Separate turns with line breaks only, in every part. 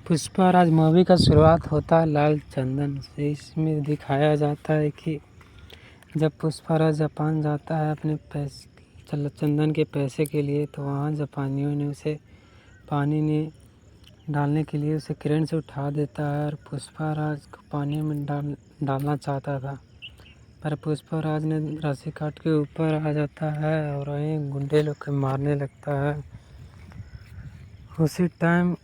Pushparaj movie का शुरुआत होता है लाल चंदन से। इसमें दिखाया जाता है कि जब पुष्पाराज जापान जाता है अपने पैसे चंदन के पैसे के लिए, तो वहाँ जापानियों ने उसे पानी में डालने के लिए उसे क्रेन से उठा देता है और पुष्पाराज को पानी में डालना चाहता था, पर पुष्पाराज ने रस्सी काट के ऊपर आ जाता है और वहीं गुंडे लोग को मारने लगता है। उसी टाइम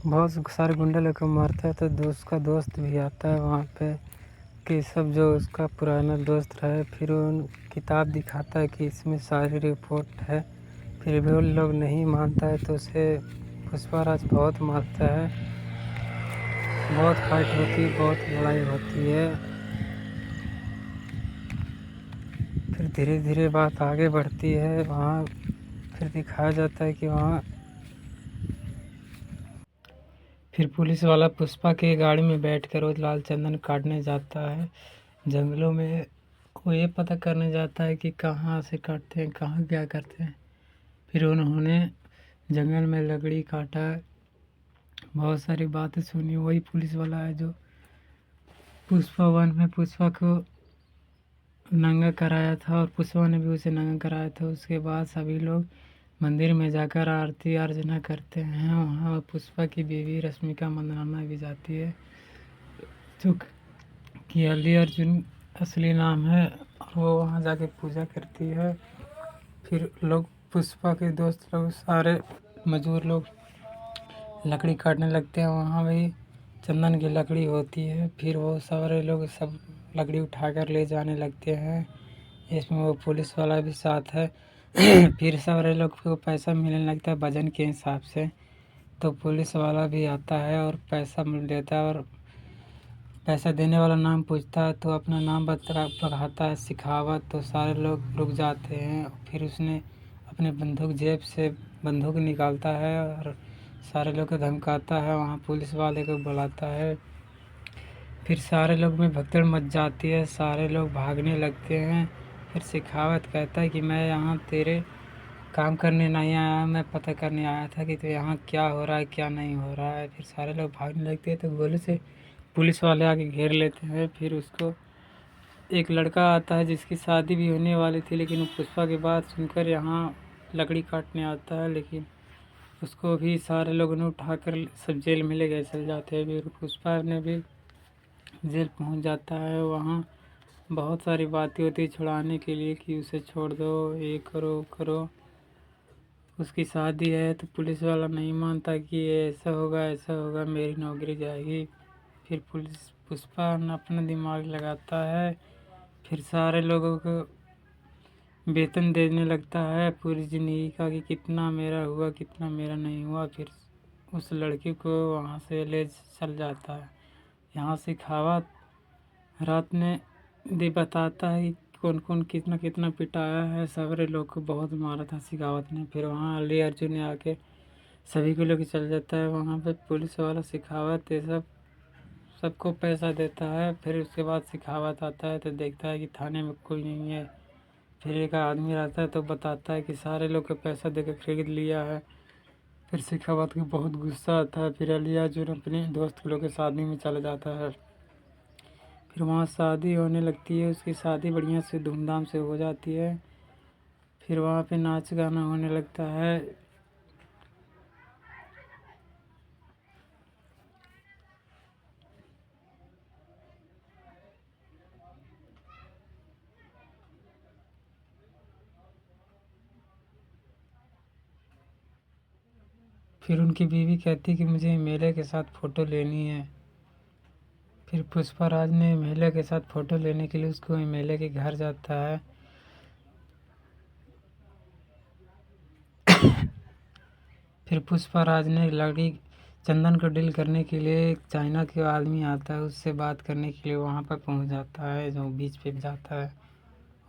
बहुत सारे गुंडे लोग को मारता है तो उसका दोस्त भी आता है वहाँ पे कि सब जो उसका पुराना दोस्त रहे। फिर वो किताब दिखाता है कि इसमें सारी रिपोर्ट है, फिर भी वो लोग नहीं मानता है तो उसे पुष्पाराज बहुत मारता है। बहुत फाइट होती है, बहुत लड़ाई होती है। फिर धीरे धीरे बात आगे बढ़ती है। वहाँ फिर दिखाया जाता है कि वहाँ फिर पुलिस वाला पुष्पा के गाड़ी में बैठकर वो लाल चंदन काटने जाता है जंगलों में। वो ये पता करने जाता है कि कहाँ से काटते हैं, कहाँ क्या करते हैं। फिर उन्होंने जंगल में लकड़ी काटा, बहुत सारी बातें सुनी। वही पुलिस वाला है जो पुष्पा 1 में पुष्पा को नंगा कराया था और पुष्पा ने भी उसे नंगा कराया था। उसके बाद सभी लोग मंदिर में जाकर आरती अर्चना करते हैं। वहाँ पुष्पा की बीवी रश्मिका मंदाना भी जाती है, जो कि अल्ली अर्जुन असली नाम है, और वो वहाँ जाके पूजा करती है। फिर लोग पुष्पा के दोस्त लोग सारे मजदूर लोग लकड़ी काटने लगते हैं। वहाँ भी चंदन की लकड़ी होती है। फिर वो सारे लोग सब लकड़ी उठाकर ले जाने लगते हैं। इसमें वो पुलिस वाला भी साथ है। फिर सारे लोग को पैसा मिलने लगता है वजन के हिसाब से, तो पुलिस वाला भी आता है और पैसा मिल देता है। और पैसा देने वाला नाम पूछता है तो अपना नाम बताता है सिखावत, तो सारे लोग रुक जाते हैं। फिर उसने अपने बंदूक जेब से बंदूक निकालता है और सारे लोग को धमकाता है। वहाँ पुलिस वाले को बुलाता है। फिर सारे लोग में भगदड़ मच जाती है, सारे लोग भागने लगते हैं। फिर सिखावत कहता है कि मैं यहाँ तेरे काम करने नहीं आया, मैं पता करने आया था कि तो यहाँ क्या हो रहा है क्या नहीं हो रहा है। फिर सारे लोग भागने लगते हैं तो गोली से पुलिस वाले आके घेर लेते हैं। फिर उसको एक लड़का आता है जिसकी शादी भी होने वाली थी, लेकिन वो पुष्पा की बात सुनकर यहाँ लकड़ी काटने आता है, लेकिन उसको भी सारे लोगों ने उठाकर सब जेल में ले गए चल जाते हैं। फिर पुष्पा ने भी जेल पहुँच जाता है। वहाँ बहुत सारी बातें होती है छुड़ाने के लिए कि उसे छोड़ दो, ये करो वो करो। उसकी शादी है तो पुलिस वाला नहीं मानता कि ये ऐसा होगा, मेरी नौकरी जाएगी। फिर पुष्पा अपना दिमाग लगाता है। फिर सारे लोगों को वेतन देने लगता है पूरी ज़िंदगी का कि कितना मेरा हुआ कितना मेरा नहीं हुआ। फिर उस लड़की को वहाँ से ले चल जाता है। यहाँ सिखावत रात में भी बताता है कि कौन कौन कितना कितना पिटाया है, सारे लोग को बहुत मारा था सिखावत ने। फिर वहाँ अल्ली अर्जुन ने आके सभी को लेकर चल जाता है। वहाँ पे पुलिस वाला सिखावत ये सबको पैसा देता है। फिर उसके बाद सिखावत आता है तो देखता है कि थाने में कोई नहीं है। फिर एक आदमी रहता है तो बताता है कि सारे लोग को पैसा देकर खरीद लिया है। फिर सिखावत को बहुत गुस्सा आता है। फिर अल्ली अर्जुन अपने दोस्त लोग के शादी में चला जाता है। फिर वहाँ शादी होने लगती है, उसकी शादी बढ़िया से धूमधाम से हो जाती है। फिर वहाँ पे नाच गाना होने लगता है। फिर उनकी बीवी कहती कि मुझे मेले के साथ फ़ोटो लेनी है। फिर पुष्पाराज ने मेले के साथ फ़ोटो लेने के लिए उसको मेले के घर जाता है। फिर पुष्पाराज ने लकड़ी चंदन को डील करने के लिए एक चाइना के आदमी आता है, उससे बात करने के लिए वहाँ पर पहुँच जाता है, जो बीच पे जाता है।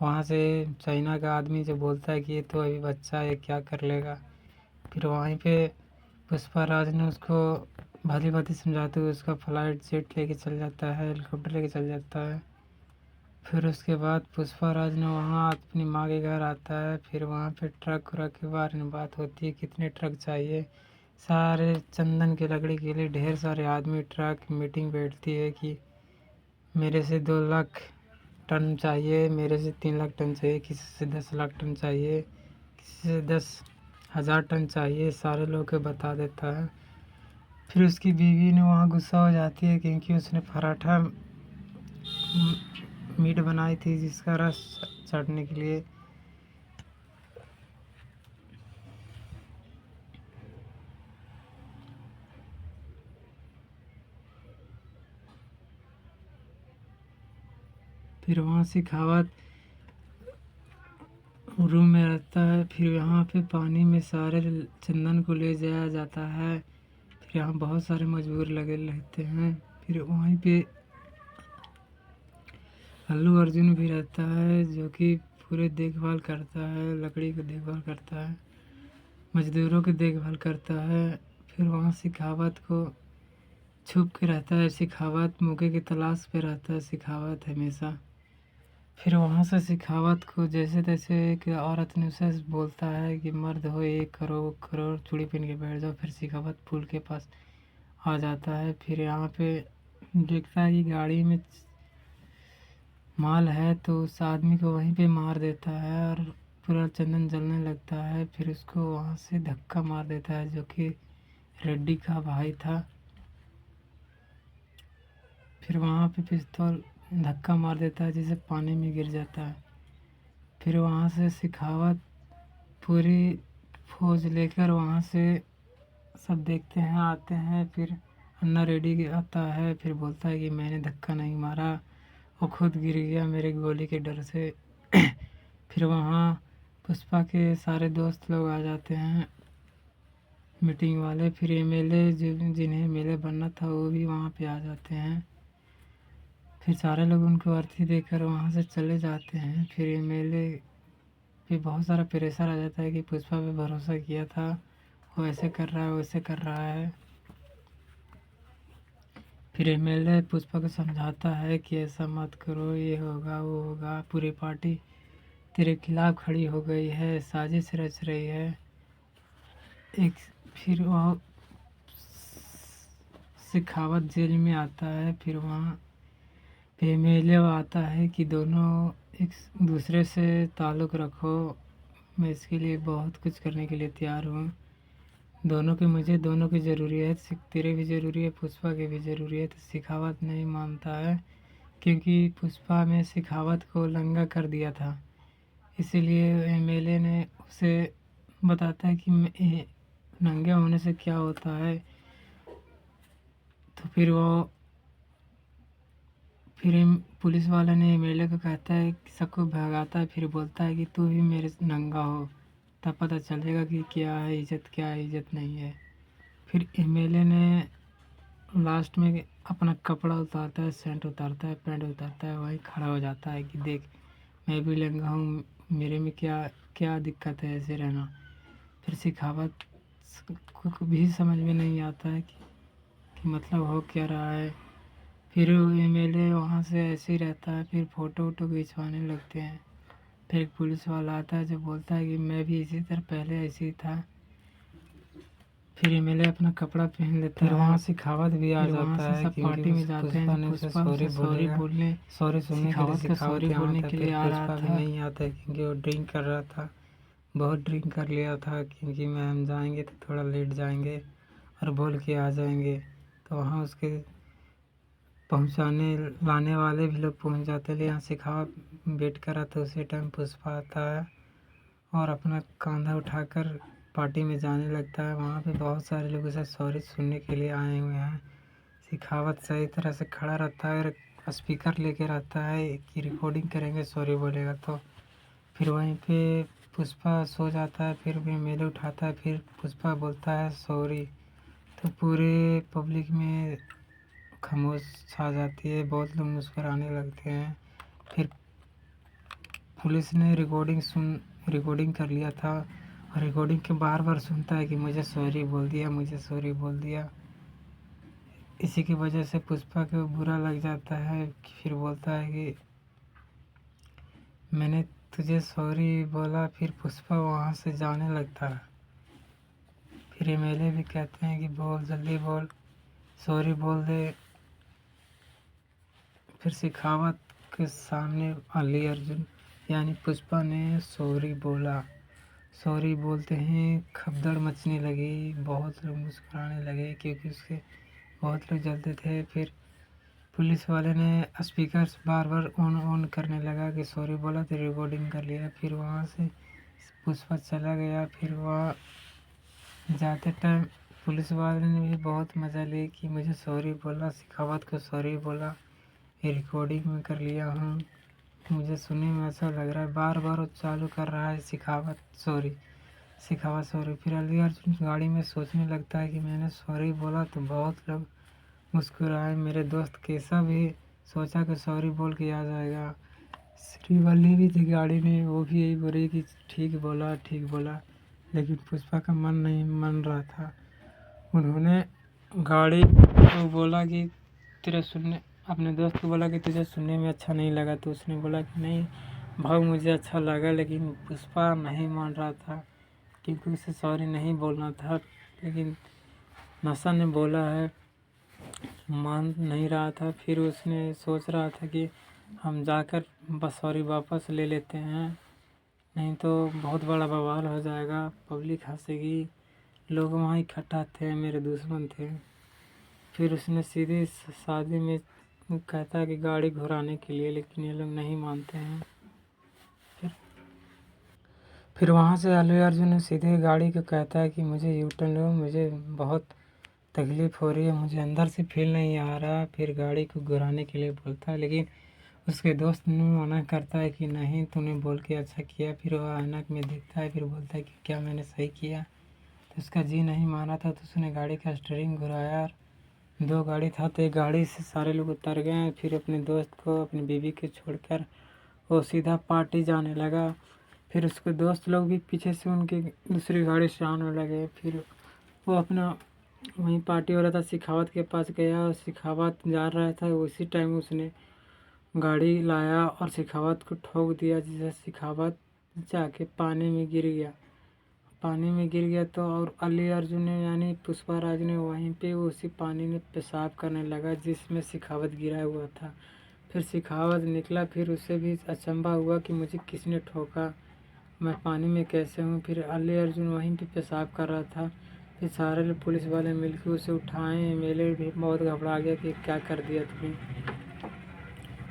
वहाँ से चाइना का आदमी जो बोलता है कि ये तो अभी बच्चा है, क्या कर लेगा। फिर वहीं पे पुष्पाराज ने उसको भली भांति समझाते हुए उसका फ्लाइट जेट लेके चल जाता है, हेलीकॉप्टर लेके चल जाता है। फिर उसके बाद पुष्पाराज ने वहाँ अपनी माँ के घर आता है। फिर वहाँ पे ट्रक व्रक के बारे में बात होती है, कितने ट्रक चाहिए। सारे चंदन की लकड़ी के लिए ढेर सारे आदमी ट्रक मीटिंग बैठती है कि मेरे से 2 लाख टन चाहिए, मेरे से 3 लाख टन चाहिए, किसी से 10 लाख टन चाहिए, किसी से 10,000 टन चाहिए, सारे लोग के बता देता है। फिर उसकी बीवी ने वहाँ गुस्सा हो जाती है क्योंकि उसने पराठा मीट बनाई थी जिसका रस चाटने के लिए। फिर वहाँ सिखावत रूम में रहता है। फिर यहाँ पे पानी में सारे चंदन को ले जाया जाता है। फिर यहाँ बहुत सारे मजदूर लगे रहते हैं। फिर वहीं पे अल्लू अर्जुन भी रहता है जो कि पूरे देखभाल करता है, लकड़ी की देखभाल करता है, मजदूरों की देखभाल करता है। फिर वहाँ सिखावत को छुप के रहता है। सिखावत मौके की तलाश पे रहता है सिखावत हमेशा। फिर वहाँ से सिखावत को जैसे तैसे एक औरत ने उसे बोलता है कि मर्द हो 1 करोड़ चूड़ी पहन के बैठ जाओ। फिर सिखावत पुल के पास आ जाता है। फिर यहाँ पे देखता है कि गाड़ी में माल है तो उस आदमी को वहीं पे मार देता है और पूरा चंदन जलने लगता है। फिर उसको वहाँ से धक्का मार देता है जो कि रेड्डी का भाई था। फिर वहाँ पे पिस्तौल धक्का मार देता है जिसे पानी में गिर जाता है। फिर वहाँ से सिखावत पूरी फौज लेकर वहाँ से सब देखते हैं आते हैं। फिर अन्ना रेड्डी आता है। फिर बोलता है कि मैंने धक्का नहीं मारा, वो खुद गिर गया मेरे गोली के डर से। फिर वहाँ पुष्पा के सारे दोस्त लोग आ जाते हैं मीटिंग वाले। फिर एमएलए जिन्हें एमएलए बनना था वो भी वहाँ पे आ जाते हैं। फिर सारे लोग उनको अर्थी देकर वहाँ से चले जाते हैं। फिर एमएलए पे बहुत सारा प्रेशर आ जाता है कि पुष्पा पे भरोसा किया था, वो ऐसे कर रहा है वैसे कर रहा है। फिर एमएलए पुष्पा को समझाता है कि ऐसा मत करो, ये होगा वो होगा, पूरी पार्टी तेरे खिलाफ खड़ी हो गई है, साजिश रच रही है। एक फिर वह सिखावत जेल में आता है। फिर वहाँ एमएलए आता है कि दोनों एक दूसरे से ताल्लुक़ रखो, मैं इसके लिए बहुत कुछ करने के लिए तैयार हूँ। मुझे दोनों की ज़रूरी है, तेरे भी ज़रूरी है, पुष्पा की भी ज़रूरी है। तो सिखावत नहीं मानता है क्योंकि पुष्पा में सिखावत को नंगा कर दिया था। इसीलिए एमएलए ने उसे बताता है कि नंगे होने से क्या होता है। तो फिर पुलिस वाला ने एमएलए को कहता है कि सबको भगाता है। फिर बोलता है कि तू भी मेरे से नंगा हो, तब पता चलेगा कि क्या है इज़्ज़त, क्या है इज़्ज़त नहीं है। फिर एमएलए ने लास्ट में अपना कपड़ा उतारता है, शर्ट उतारता है, पैंट उतारता है, वहीं खड़ा हो जाता है कि देख मैं भी नंगा हूँ, मेरे में क्या क्या दिक्कत है ऐसे रहना। फिर सिखावत को भी समझ में नहीं आता है कि मतलब हो क्या रहा है। फिर एमएलए वहाँ से ऐसे ही रहता है। फिर फ़ोटो वोटो खिंचवाने लगते हैं। फिर एक पुलिस वाला आता है जो बोलता है कि मैं भी इसी तरह पहले ऐसे ही था। फिर एमएलए अपना कपड़ा पहन लेता है। फिर वहाँ सिखावत भी आ जाता है क्योंकि पार्टी में जाते हैं। पुष्पा सॉरी बोलने, सॉरी सुनने के लिए सॉरी बोलने के लिए आ रहा था। नहीं आता है क्योंकि वो ड्रिंक कर रहा था, बहुत ड्रिंक कर लिया था। क्योंकि मैं हम जाएंगे तो थोड़ा लेट जाएंगे और बोल के आ जाएंगे। तो वहाँ उसके पहुँचाने लाने वाले भी लोग पहुँच जाते हैं। यहाँ सिखावत वेट कर रहा था, उसी टाइम पुष्पा आता है और अपना कंधा उठाकर पार्टी में जाने लगता है। वहाँ पे बहुत सारे लोग उसे सॉरी सुनने के लिए आए हुए हैं। सिखावत सही तरह से खड़ा रहता है और स्पीकर लेके रहता है कि रिकॉर्डिंग करेंगे सॉरी बोलेगा तो। फिर वहीं पे पुष्पा सो जाता है। फिर भी मेले उठाता है। फिर पुष्पा बोलता है सॉरी, तो पूरे पब्लिक में खामोश छा जाती है, बहुत लोग मुस्कुराने लगते हैं। फिर पुलिस ने रिकॉर्डिंग कर लिया था और रिकॉर्डिंग के बार बार सुनता है कि मुझे सॉरी बोल दिया, मुझे सॉरी बोल दिया। इसी की वजह से पुष्पा को बुरा लग जाता है। फिर बोलता है कि मैंने तुझे सॉरी बोला। फिर पुष्पा वहाँ से जाने लगता है। फिर एमएलए भी कहते हैं कि बोल, जल्दी बोल, सॉरी बोल दे। फिर शेखावत के सामने अली अर्जुन यानी पुष्पा ने सॉरी बोला। सॉरी बोलते ही खद्दड़ मचने लगी, बहुत लोग मुस्कुराने लगे क्योंकि उसके बहुत लोग जलते थे। फिर पुलिस वाले ने स्पीकर बार बार ऑन करने लगा कि सॉरी बोला, तो रिकॉर्डिंग कर लिया। फिर वहाँ से पुष्पा चला गया। फिर वहाँ जाते टाइम पुलिस वाले ने भी बहुत मज़ा ली कि मुझे सॉरी बोला, शेखावत को सॉरी बोला, ये रिकॉर्डिंग में कर लिया हूँ, मुझे सुनने में अच्छा लग रहा है। बार बार वो चालू कर रहा है शेखावत सॉरी, शेखावत सॉरी। फिर अली अर्जुन गाड़ी में सोचने लगता है कि मैंने सॉरी बोला तो बहुत लोग मुस्कुराए। मेरे दोस्त केशव भी सोचा कि सॉरी बोल के आ जाएगा। श्रीवल्ली भी थी गाड़ी में, वो भी यही बोल रही कि ठीक बोला, ठीक बोला, लेकिन पुष्पा का मन नहीं मान रहा था। उन्होंने गाड़ी को बोला कि तेरे सुनने, अपने दोस्त को बोला कि तुझे सुनने में अच्छा नहीं लगा, तो उसने बोला कि नहीं भाई मुझे अच्छा लगा, लेकिन पुष्पा नहीं मान रहा था क्योंकि उसे सॉरी नहीं बोलना था। लेकिन नशा ने बोला है, मान नहीं रहा था। फिर उसने सोच रहा था कि हम जाकर बस सॉरी वापस ले लेते हैं, नहीं तो बहुत बड़ा बवाल हो जाएगा, पब्लिक हंसेगी, लोग वहाँ इकट्ठा थे, मेरे दुश्मन थे। फिर उसने सीधी शादी में कहता है कि गाड़ी घुराने के लिए, लेकिन ये लोग नहीं मानते हैं। फिर वहाँ से अल्लू अर्जुन ने सीधे गाड़ी को कहता है कि मुझे यू टर्न लो, मुझे बहुत तकलीफ़ हो रही है, मुझे अंदर से फील नहीं आ रहा। फिर गाड़ी को घुराने के लिए बोलता है, लेकिन उसके दोस्त ने मना करता है कि नहीं तूने बोल के अच्छा किया। फिर वह ऐनक में देखता है, फिर बोलता है कि क्या मैंने सही किया। तो उसका जी नहीं माना था, तो उसने गाड़ी का स्टीयरिंग घुराया। दो गाड़ी था, तो एक गाड़ी से सारे लोग उतर गए। फिर अपने दोस्त को, अपनी बीवी को छोड़कर वो सीधा पार्टी जाने लगा। फिर उसके दोस्त लोग भी पीछे से उनकी दूसरी गाड़ी से आने लगे। फिर वो अपना वहीं पार्टी हो रहा था, शेखावत के पास गया और शेखावत जा रहा था। उसी टाइम उसने गाड़ी लाया और शेखावत को ठोक दिया, जिससे शेखावत जाके पानी में गिर गया। पानी में गिर गया तो और अली अर्जुन ने यानी पुष्पा राज ने वहीं पे उसी पानी में पेशाब करने लगा जिसमें शेखावत गिरा हुआ था। फिर शेखावत निकला, फिर उसे भी अचंभा हुआ कि मुझे किसने ठोका, मैं पानी में कैसे हूँ। फिर अली अर्जुन वहीं पे पेशाब कर रहा था। फिर सारे लोग पुलिस वाले मिलकर उसे उठाए। एमएलए भी बहुत घबरा गया कि क्या कर दिया तुमने।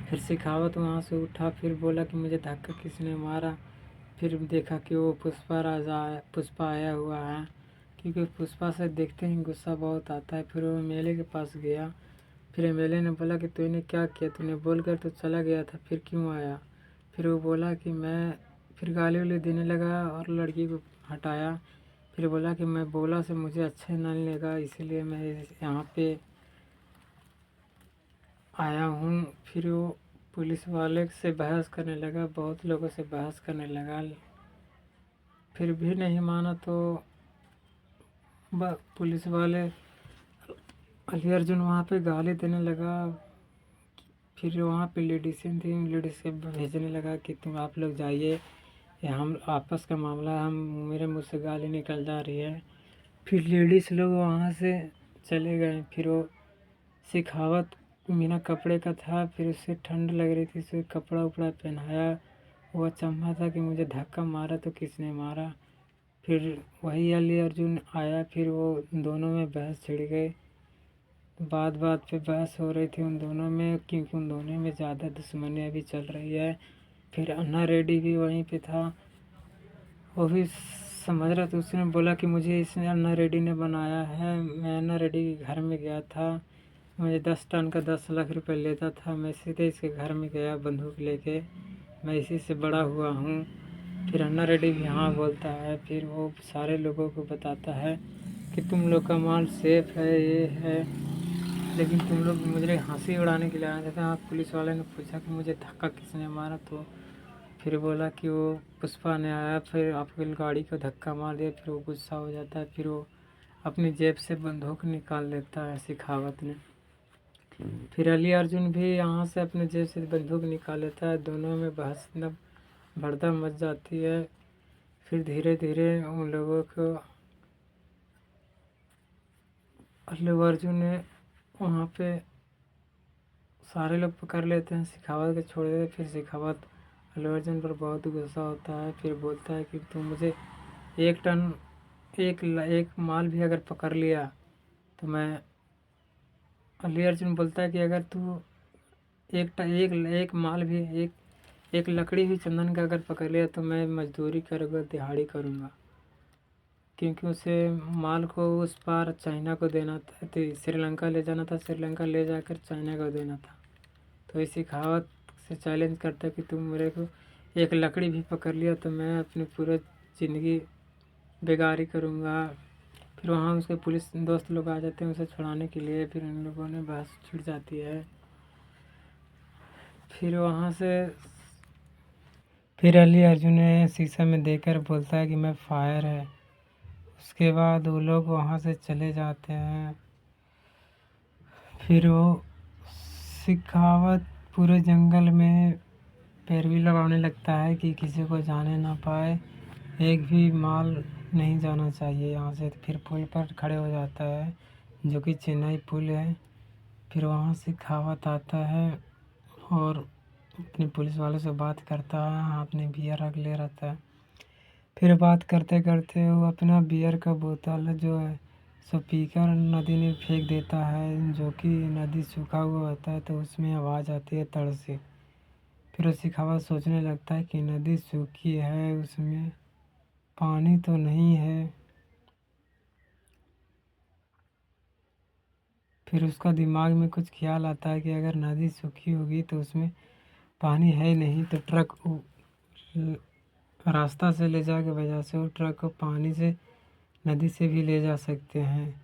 फिर शेखावत वहाँ से उठा, फिर बोला कि मुझे धक्का किसने मारा। फिर देखा कि वो पुष्पा आया हुआ है, क्योंकि पुष्पा से देखते ही गुस्सा बहुत आता है। फिर वो एमएलए के पास गया। फिर एमएलए ने बोला कि तूने क्या किया, तूने बोल कर तो चला गया था, फिर क्यों आया। फिर वो बोला कि मैं, फिर गाली वाली देने लगा और लड़की को हटाया। फिर बोला कि मैं बोला से मुझे अच्छा नहीं लगा, इसीलिए मैं यहाँ पे आया हूँ। फिर वो पुलिस वाले से बहस करने लगा, बहुत लोगों से बहस करने लगा, फिर भी नहीं माना। तो पुलिस वाले अली अर्जुन वहाँ पे गाली देने लगा। फिर वहाँ पे लेडीसें थी, लेडीज से भेजने लगा कि तुम आप लोग जाइए, ये हम आपस का मामला है, हम मेरे मुँह से गाली निकल जा रही है। फिर लेडीज़ लोग वहाँ से चले गए। फिर वो शेखावत बिना कपड़े का था, फिर उसे ठंड लग रही थी, उसे कपड़ा उपड़ा पहनाया। वो अचंभा था कि मुझे धक्का मारा तो किसने मारा। फिर वही अली अर्जुन आया, फिर वो दोनों में बहस छिड़ गई। बात बात पे बहस हो रही थी उन दोनों में, क्योंकि उन दोनों में ज़्यादा दुश्मनी अभी चल रही है। फिर अन्ना रेड्डी भी वहीं पे था, वो भी समझ रहा था। उसने बोला कि मुझे इसने अन्ना रेड्डी ने बनाया है, मैं अन्ना रेड्डी के घर में गया था, मुझे 10 टन का 10 लाख रुपए लेता था, मैं सीधे इसके घर में गया बंदूक लेके, मैं इसी से बड़ा हुआ हूँ। फिर अन्ना रेड्डी भी हाँ बोलता है। फिर वो सारे लोगों को बताता है कि तुम लोग का माल सेफ है, ये है, लेकिन तुम लोग मुझे हंसी उड़ाने के लिए आए थे। आप पुलिस वाले ने पूछा कि मुझे धक्का किसने मारा, तो फिर बोला कि वो पुष्पा ने आया, फिर आपकी गाड़ी को धक्का मार दिया। फिर वो गुस्सा हो जाता है, फिर वो अपनी जेब से बंदूक निकाल लेता है शेखावत ने। फिर अली अर्जुन भी यहाँ से अपने जेब से बंदूक निकाल लेता है, दोनों में बहस भड़दम मच जाती है। फिर धीरे धीरे उन लोगों को अल्लू अर्जुन ने वहाँ पे सारे लोग पकड़ लेते हैं, शेखावत को छोड़ देते। फिर शेखावत अल्लू अर्जुन पर बहुत गुस्सा होता है, फिर बोलता है कि तुम मुझे 1 टन एक माल भी अगर पकड़ लिया तो मैं अल्लू अर्जुन बोलता है कि अगर तू एक माल भी एक लकड़ी भी चंदन का अगर पकड़ लिया तो मैं मजदूरी करूँगा, दिहाड़ी करूँगा, क्योंकि उसे माल को उस पार चाइना को देना था, तो श्रीलंका ले जाना था, श्रीलंका ले जाकर चाइना को देना था। तो इस शेखावत से चैलेंज करता है कि तुम मेरे को एक लकड़ी भी पकड़ लिया तो मैं अपनी पूरी ज़िंदगी बेगारी करूँगा। फिर वहाँ उसके पुलिस दोस्त लोग आ जाते हैं उसे छुड़ाने के लिए। फिर उन लोगों ने बहस छिड़ जाती है। फिर वहाँ से फिर अल्लू अर्जुन ने शीशा में देखकर बोलता है कि मैं फायर है। उसके बाद वो लोग वहाँ से चले जाते हैं। फिर वो शेखावत पूरे जंगल में पैरवी लगाने लगता है कि किसी को जाने ना पाए, एक भी माल नहीं जाना चाहिए यहाँ से। फिर पुल पर खड़े हो जाता है जो कि चेन्नई पुल है। फिर वहाँ से शेखावत आता है और अपने पुलिस वाले से बात करता है, हाथ में बियर रख ले रहता है। फिर बात करते करते वो अपना बियर का बोतल जो है सो पीकर नदी में फेंक देता है, जो कि नदी सूखा हुआ होता है तो उसमें आवाज़ आती है तड़ से। फिर वो शेखावत सोचने लगता है कि नदी सूखी है, उसमें पानी तो नहीं है। फिर उसका दिमाग में कुछ ख्याल आता है कि अगर नदी सूखी होगी तो उसमें पानी है नहीं, तो ट्रक रास्ता से ले जाने की वजह से वो ट्रक को पानी से नदी से भी ले जा सकते हैं।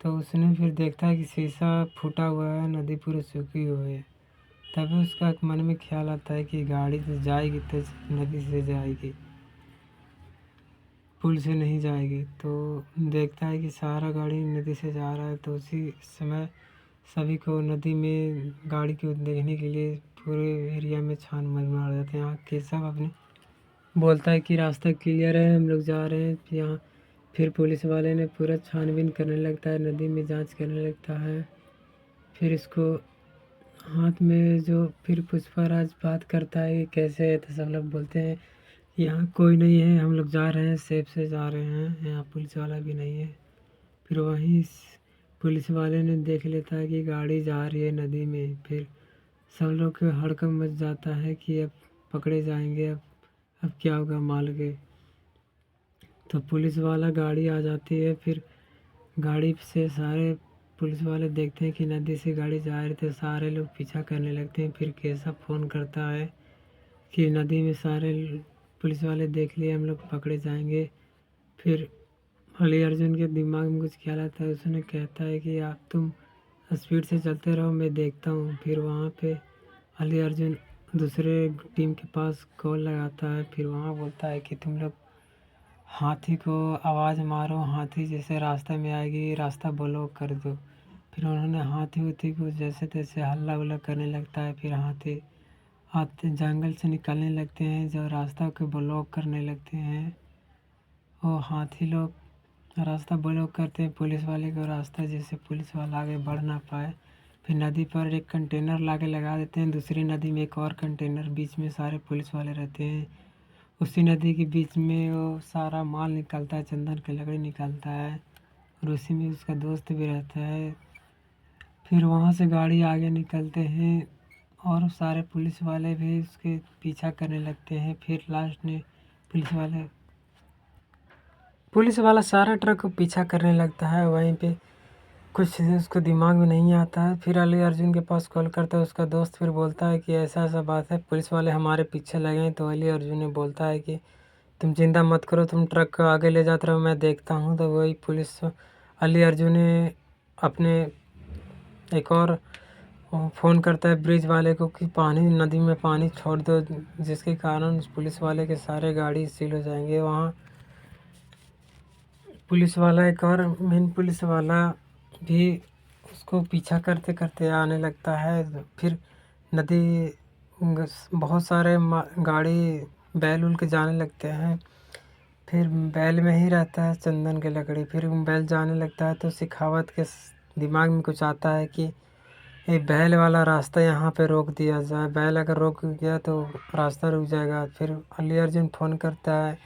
तो उसने फिर देखता है कि शीशा फूटा हुआ है, नदी पूरी सूखी हुई है। तभी उसका मन में ख्याल आता है कि गाड़ी तो जाएगी तो नदी से जाएगी, पुल से नहीं जाएगी। तो देखता है कि सारा गाड़ी नदी से जा रहा है। तो उसी समय सभी को नदी में गाड़ी को देखने के लिए पूरे एरिया में छान मार जाते हैं। यहाँ केशव अपने बोलता है कि रास्ता क्लियर है, हम लोग जा रहे हैं यहाँ। फिर पुलिस वाले ने पूरा छानबीन करने लगता है, नदी में जांच करने लगता है। फिर इसको हाथ में जो फिर पुष्पाराज बात करता है कि कैसे है, तो सब लोग बोलते हैं यहाँ कोई नहीं है, हम लोग जा रहे हैं, सेफ से जा रहे हैं, यहाँ पुलिस वाला भी नहीं है। फिर वहीं पुलिस वाले ने देख लेता है कि गाड़ी जा रही है नदी में। फिर सब लोग के हड़कंप मच जाता है कि अब पकड़े जाएंगे, अब क्या होगा माल के। तो पुलिस वाला गाड़ी आ जाती है। फिर गाड़ी से सारे पुलिस वाले देखते हैं कि नदी से गाड़ी जा रही, तो सारे लोग पीछा करने लगते हैं। फिर केशव फ़ोन करता है कि नदी में सारे पुलिस वाले देख लिए, हम लोग पकड़े जाएंगे। फिर अल्लू अर्जुन के दिमाग में कुछ ख्याल आता है, उसने कहता है कि आप तुम स्पीड से चलते रहो, मैं देखता हूँ। फिर वहाँ पे अल्लू अर्जुन दूसरे टीम के पास कॉल लगाता है। फिर वहाँ बोलता है कि तुम लोग हाथी को आवाज़ मारो, हाथी जैसे रास्ते में आएगी रास्ता ब्लॉक कर दो। फिर उन्होंने हाथी उथी को जैसे तैसे हल्ला उल्ला करने लगता है। फिर हाथी हाथी जंगल से निकलने लगते हैं, जो रास्ता को ब्लॉक करने लगते हैं। वो हाथी लोग रास्ता ब्लॉक करते हैं पुलिस वाले को रास्ता, जिससे पुलिस वाला आगे बढ़ ना पाए। फिर नदी पर एक कंटेनर ला के लगा देते हैं, दूसरी नदी में एक और कंटेनर, बीच में सारे पुलिस वाले रहते हैं। उसी नदी के बीच में वो सारा माल निकलता है, चंदन की लकड़ी निकलता है, और उसी में उसका दोस्त भी रहता है। फिर वहाँ से गाड़ी आगे निकलते हैं और सारे पुलिस वाले भी उसके पीछा करने लगते हैं। फिर लास्ट में पुलिस वाला सारा ट्रक को पीछा करने लगता है। वहीं पे कुछ उसको दिमाग में नहीं आता है। फिर अल्लू अर्जुन के पास कॉल करता है उसका दोस्त, फिर बोलता है कि ऐसा ऐसा बात है, पुलिस वाले हमारे पीछे लगे हैं। तो अल्लू अर्जुन ने बोलता है कि तुम चिंता मत करो, तुम ट्रक को आगे ले जाते रहो, मैं देखता हूँ। तो वही पुलिस अल्लू अर्जुन ने अपने एक और फ़ोन करता है ब्रिज वाले को कि पानी नदी में पानी छोड़ दो, जिसके कारण उस पुलिस वाले के सारे गाड़ी सील हो जाएंगे। वहाँ पुलिस वाला एक और मेन पुलिस वाला भी उसको पीछा करते करते आने लगता है। फिर नदी बहुत सारे गाड़ी बैल उल के जाने लगते हैं। फिर बैल में ही रहता है चंदन की लकड़ी। फिर बैल जाने लगता है तो शेखावत के दिमाग में कुछ आता है कि ये बैल वाला रास्ता यहाँ पे रोक दिया जाए, बैल अगर रोक गया तो रास्ता रुक जाएगा। फिर अल्ली अर्जुन फ़ोन करता है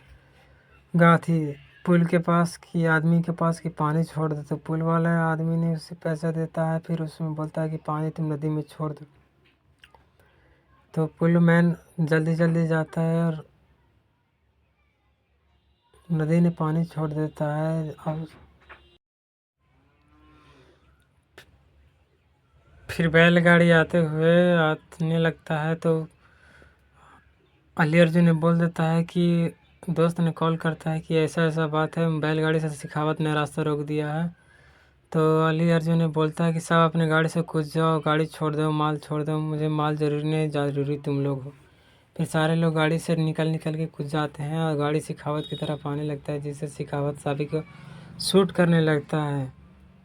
गाथी पुल के पास कि आदमी के पास कि पानी छोड़ दो, तो पुल वाला आदमी ने उसे पैसा देता है। फिर उसमें बोलता है कि पानी तुम नदी में छोड़ दो, तो पुल मैन जल्दी जल्दी जाता है और नदी में पानी छोड़ देता है। और फिर बैलगाड़ी आने लगता है तो अल्ली अर्जुन ने बोल देता है कि दोस्त ने कॉल करता है कि ऐसा ऐसा बात है, बैलगाड़ी से शेखावत ने रास्ता रोक दिया है। तो अल्ली अर्जुन ने बोलता है कि सब अपने गाड़ी से कूद जाओ, गाड़ी छोड़ दो, माल छोड़ दो, मुझे माल ज़रूरी नहीं, ज़रूरी तुम लोग हो। फिर सारे लोग गाड़ी से निकल निकल के कूद जाते हैं और गाड़ी शेखावत की तरफ आने लगता है, जिससे शेखावत सभी को शूट करने लगता है।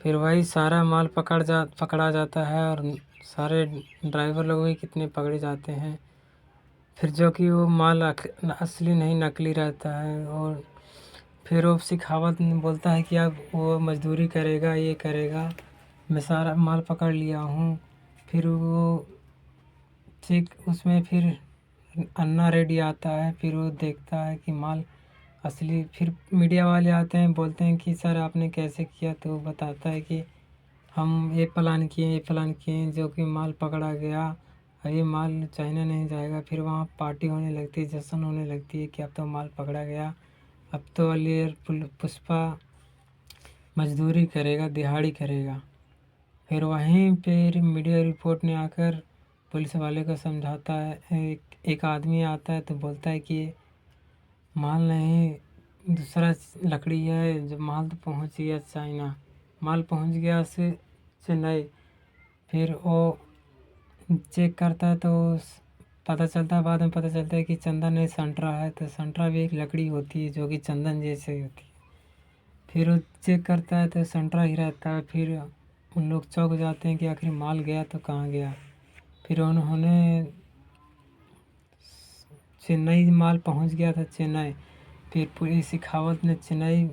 फिर वही सारा माल पकड़ा जाता है और सारे ड्राइवर लोग भी कितने पकड़े जाते हैं। फिर जो कि वो माल असली नहीं नकली रहता है। और फिर वो शेखावत बोलता है कि अब वो मज़दूरी करेगा, ये करेगा, मैं सारा माल पकड़ लिया हूँ। फिर वो चेक उसमें फिर अन्ना रेड्डी आता है, फिर वो देखता है कि माल असली। फिर मीडिया वाले आते हैं, बोलते हैं कि सर आपने कैसे किया, तो वो बताता है कि हम ये प्लान किए जो कि माल पकड़ा गया और ये माल चाइना नहीं जाएगा। फिर वहाँ पार्टी होने लगती है, जश्न होने लगती है कि अब तो माल पकड़ा गया, अब तो पुष्पा मजदूरी करेगा, दिहाड़ी करेगा। फिर वहीं पर मीडिया रिपोर्ट ने आकर पुलिस वाले को समझाता है। एक आदमी आता है तो बोलता है कि माल नहीं, दूसरा लकड़ी है, जब माल तो पहुंच गया चाइना, माल पहुंच गया से चेन्नई। फिर वो चेक करता है तो पता चलता है, बाद में पता चलता है कि चंदन नहीं संतरा है। तो संतरा भी एक लकड़ी होती है जो कि चंदन जैसे होती है। फिर वो चेक करता है तो संतरा ही रहता है। फिर उन लोग चौंक जाते हैं कि आखिर माल गया तो कहाँ गया। फिर उन्होंने चेन्नई माल पहुंच गया था चेन्नई। फिर पुलिस शेखावत ने चेन्नई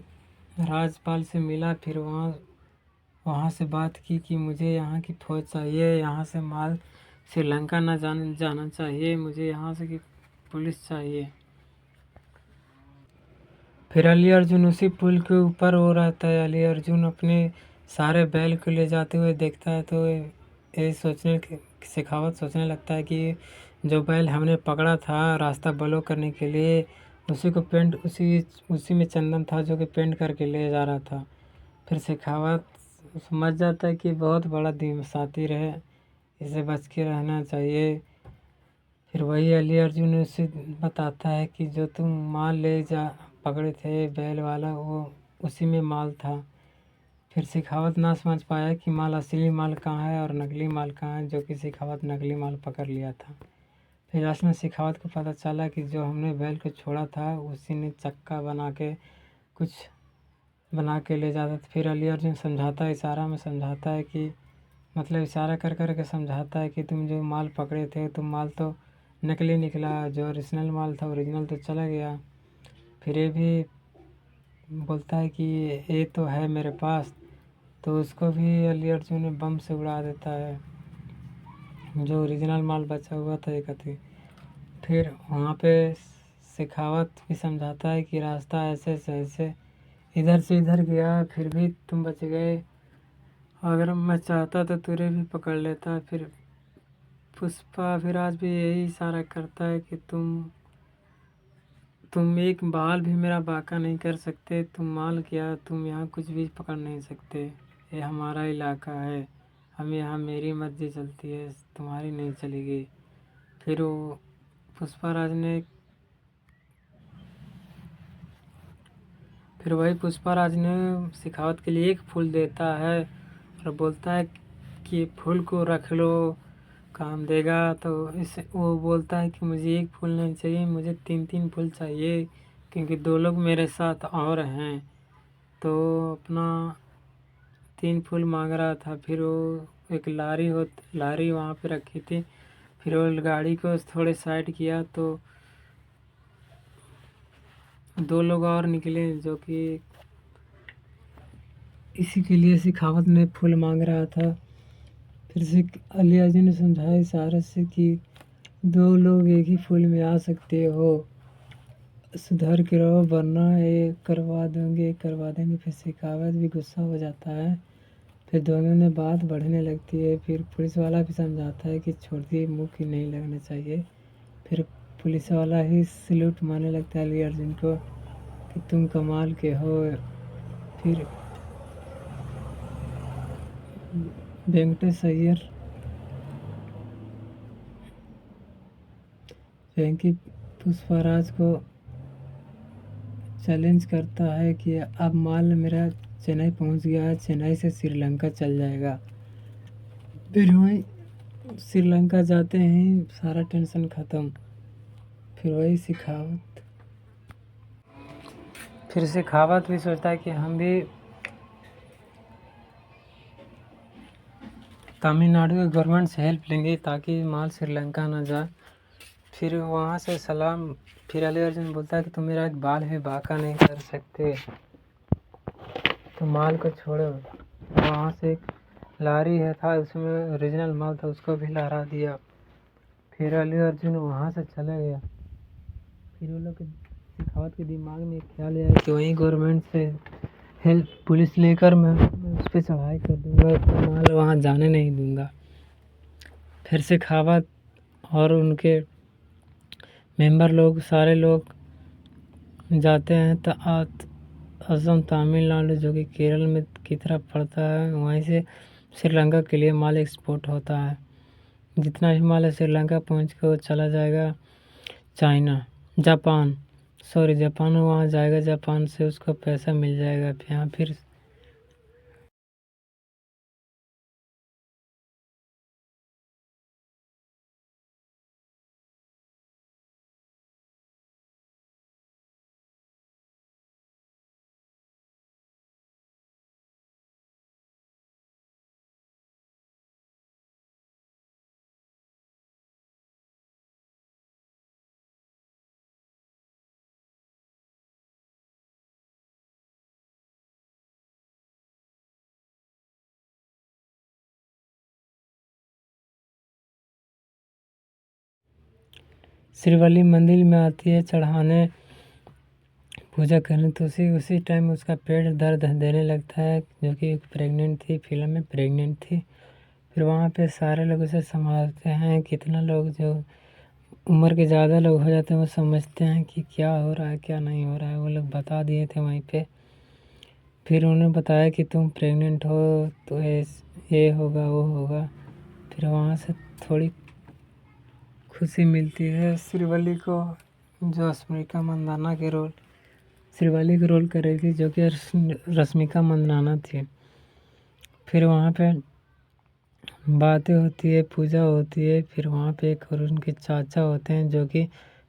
राज्यपाल से मिला, फिर वहाँ से बात की कि मुझे यहाँ की फ़ौज चाहिए, यहाँ से माल श्रीलंका ना जाना चाहिए, मुझे यहाँ से की पुलिस चाहिए। फिर अली अर्जुन उसी पुल के ऊपर हो रहता है। अली अर्जुन अपने सारे बैल को ले जाते हुए देखता है तो ये शेखावत सोचने लगता है कि जो बैल हमने पकड़ा था रास्ता ब्लॉक करने के लिए, उसी में चंदन था जो कि पेंट करके ले जा रहा था। फिर शेखावत समझ जाता है कि बहुत बड़ा शातिर है, इसे बच के रहना चाहिए। फिर वही अली अर्जुन उसे बताता है कि जो तुम माल ले जा पकड़े थे बैल वाला, वो उसी में माल था। फिर शेखावत ना समझ पाया कि माल असली माल कहाँ है और नकली माल कहाँ है, जो कि शेखावत नकली माल पकड़ लिया था। फिर लास्ट में शेखावत को पता चला कि जो हमने बैल को छोड़ा था उसी ने चक्का बना के कुछ बना के ले जाता था। फिर अली अर्जुन समझाता है, इशारा में समझाता है कि मतलब इशारा कर कर के समझाता है कि तुम जो माल पकड़े थे तुम माल तो नकली निकला, जो ओरिजिनल माल था ओरिजिनल तो चला गया। फिर ये भी बोलता है कि ये तो है मेरे पास, तो उसको भी अली अर्जुन ने बम से उड़ा देता है, जो ओरिजिनल माल बचा हुआ था एक अथी। फिर वहाँ पे शेखावत भी समझाता है कि रास्ता ऐसे से ऐसे इधर से इधर गया, फिर भी तुम बच गए, अगर मैं चाहता तो तुझे भी पकड़ लेता। फिर पुष्पा फिर आज भी यही इशारा करता है कि तुम एक बाल भी मेरा बाका नहीं कर सकते, तुम माल क्या, तुम यहाँ कुछ भी पकड़ नहीं सकते, ये हमारा इलाका है, हम यहाँ मेरी मर्जी चलती है, तुम्हारी नहीं चलेगी। फिर वो पुष्पाराज ने फिर वही पुष्पाराज ने शेखावत के लिए एक फूल देता है और बोलता है कि फूल को रख लो, काम देगा। तो इसे वो बोलता है कि मुझे एक फूल नहीं चाहिए, मुझे 3-3 फूल चाहिए, क्योंकि 2 लोग मेरे साथ और हैं। तो अपना 3 फूल मांग रहा था। फिर वो एक लारी वहाँ पे रखी थी। फिर वो गाड़ी को थोड़े साइड किया तो 2 लोग और निकले, जो कि इसी के लिए शेखावत ने फूल मांग रहा था। फिर से अली अर्जुन ने समझाया इशारे से कि दो लोग एक ही फूल में आ सकते हो, सुधर के रहो वरना ये करवा देंगे। फिर शेखावत भी गुस्सा हो जाता है। फिर दोनों में बात बढ़ने लगती है। फिर पुलिस वाला भी समझाता है कि छोटी मुँह की नहीं लगना चाहिए। फिर पुलिस वाला ही सैल्यूट मारने लगता है अली अर्जुन को कि तुम कमाल के हो। फिर वेंकटेश अय्यर वेंकी पुष्पराज को चैलेंज करता है कि अब माल मेरा चेन्नई पहुंच गया है, चेन्नई से श्रीलंका चल जाएगा। फिर वहीं श्रीलंका जाते हैं, सारा टेंशन ख़त्म। फिर वही शेखावत भी सोचता है कि हम भी तमिलनाडु के गवर्नमेंट से हेल्प लेंगे ताकि माल श्रीलंका ना जाए। फिर वहाँ से सलाम। फिर अली अर्जुन बोलता है कि तुम मेरा एक बाल भी बांका नहीं कर सकते, तो माल को छोड़ो। वहाँ से एक लारी है था, उसमें ओरिजिनल माल था, उसको भी लहरा दिया। फिर अली अर्जुन वहाँ से चला गया। फिर वो लोग के शेखावत के दिमाग में एक ख्याल आया कि वहीं गवर्नमेंट से हेल्प पुलिस लेकर मैं उस पर चढ़ाई कर दूंगा, तो माल वहाँ जाने नहीं दूंगा। फिर शेखावत और उनके मेंबर लोग सारे लोग जाते हैं तो असम तमिलनाडु जो कि केरल में की तरफ पड़ता है, वहीं से श्रीलंका के लिए माल एक्सपोर्ट होता है। जितना भी माल है श्रीलंका पहुँच के वो चला जाएगा जापान में वहाँ जाएगा। जापान से उसको पैसा मिल जाएगा। फिर श्रीवल्ली मंदिर में आती है चढ़ाने पूजा करने, तो उसी टाइम उसका पेट दर्द देने लगता है, जो कि प्रेग्नेंट थी, फिल्म में प्रेग्नेंट थी। फिर वहाँ पे सारे लोग उसे संभालते हैं। कितना लोग जो उम्र के ज़्यादा लोग हो जाते हैं वो समझते हैं कि क्या हो रहा है क्या नहीं हो रहा है, वो लोग बता दिए थे वहीं पे। फिर उन्होंने बताया कि तुम प्रेग्नेंट हो तो ये होगा वो होगा। फिर वहाँ से थोड़ी खुशी मिलती है श्रीवल्ली को, जो रश्मिका मंदाना के रोल श्रीवल्ली का रोल कर रही थी, जो कि रश्मिका मंदाना थी। फिर वहाँ पे बातें होती है, पूजा होती है। फिर वहाँ पे एक और उनके चाचा होते हैं, जो कि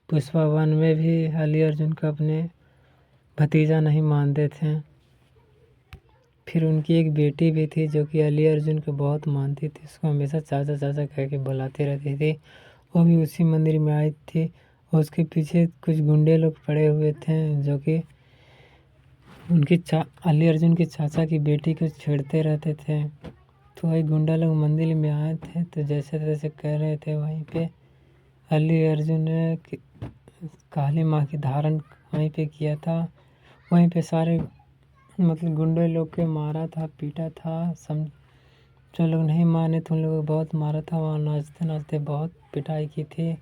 पुष्पा वन में भी अली अर्जुन को अपने भतीजा नहीं मानते थे। फिर उनकी एक बेटी भी थी जो कि अली अर्जुन को बहुत मानती थी, उसको हमेशा चाचा चाचा कह के बुलाती रहती थी। वो भी उसी मंदिर में आई थी और उसके पीछे कुछ गुंडे लोग पड़े हुए थे, जो कि अली अर्जुन के चाचा की बेटी को छेड़ते रहते थे। तो वही गुंडा लोग मंदिर में आए थे, तो जैसे तैसे कह रहे थे। वहीं पे अली अर्जुन ने काली माँ की धारण वहीं पे किया था। वहीं पे सारे मतलब गुंडे लोग के मारा था, पीटा था। जो लोग नहीं माने थे उन लोगों को बहुत मारा था। वहाँ नाचते नाचते बहुत पिटाई की थी।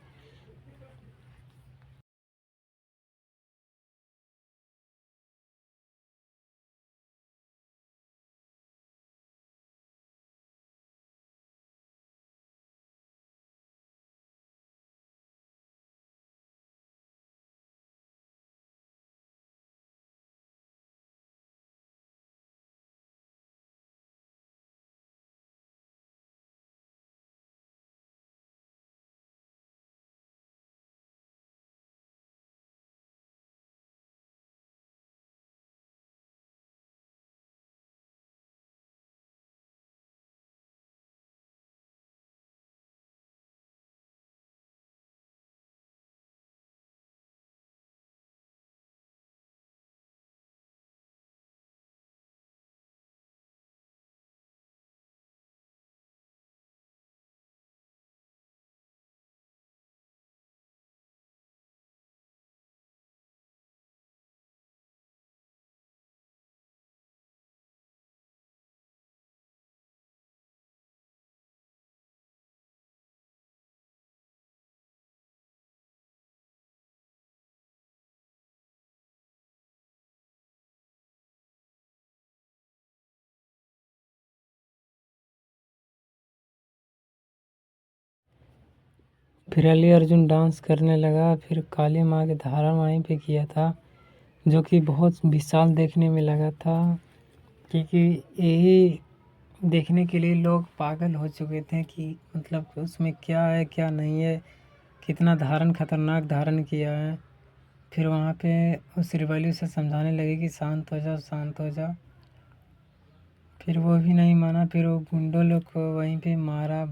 फिर अली अर्जुन डांस करने लगा, फिर काली माँ के धारण वहीं पे किया था, जो कि बहुत विशाल देखने में लगा था, क्योंकि यही देखने के लिए लोग पागल हो चुके थे कि मतलब उसमें क्या है क्या नहीं है, कितना धारण खतरनाक धारण किया है। फिर वहाँ पे उस श्रीवली उसे समझाने लगे कि शांत हो जाओ शांत हो जाओ, फिर वो भी नहीं माना, फिर वो गुंडों लोग को वहीं पे मारा।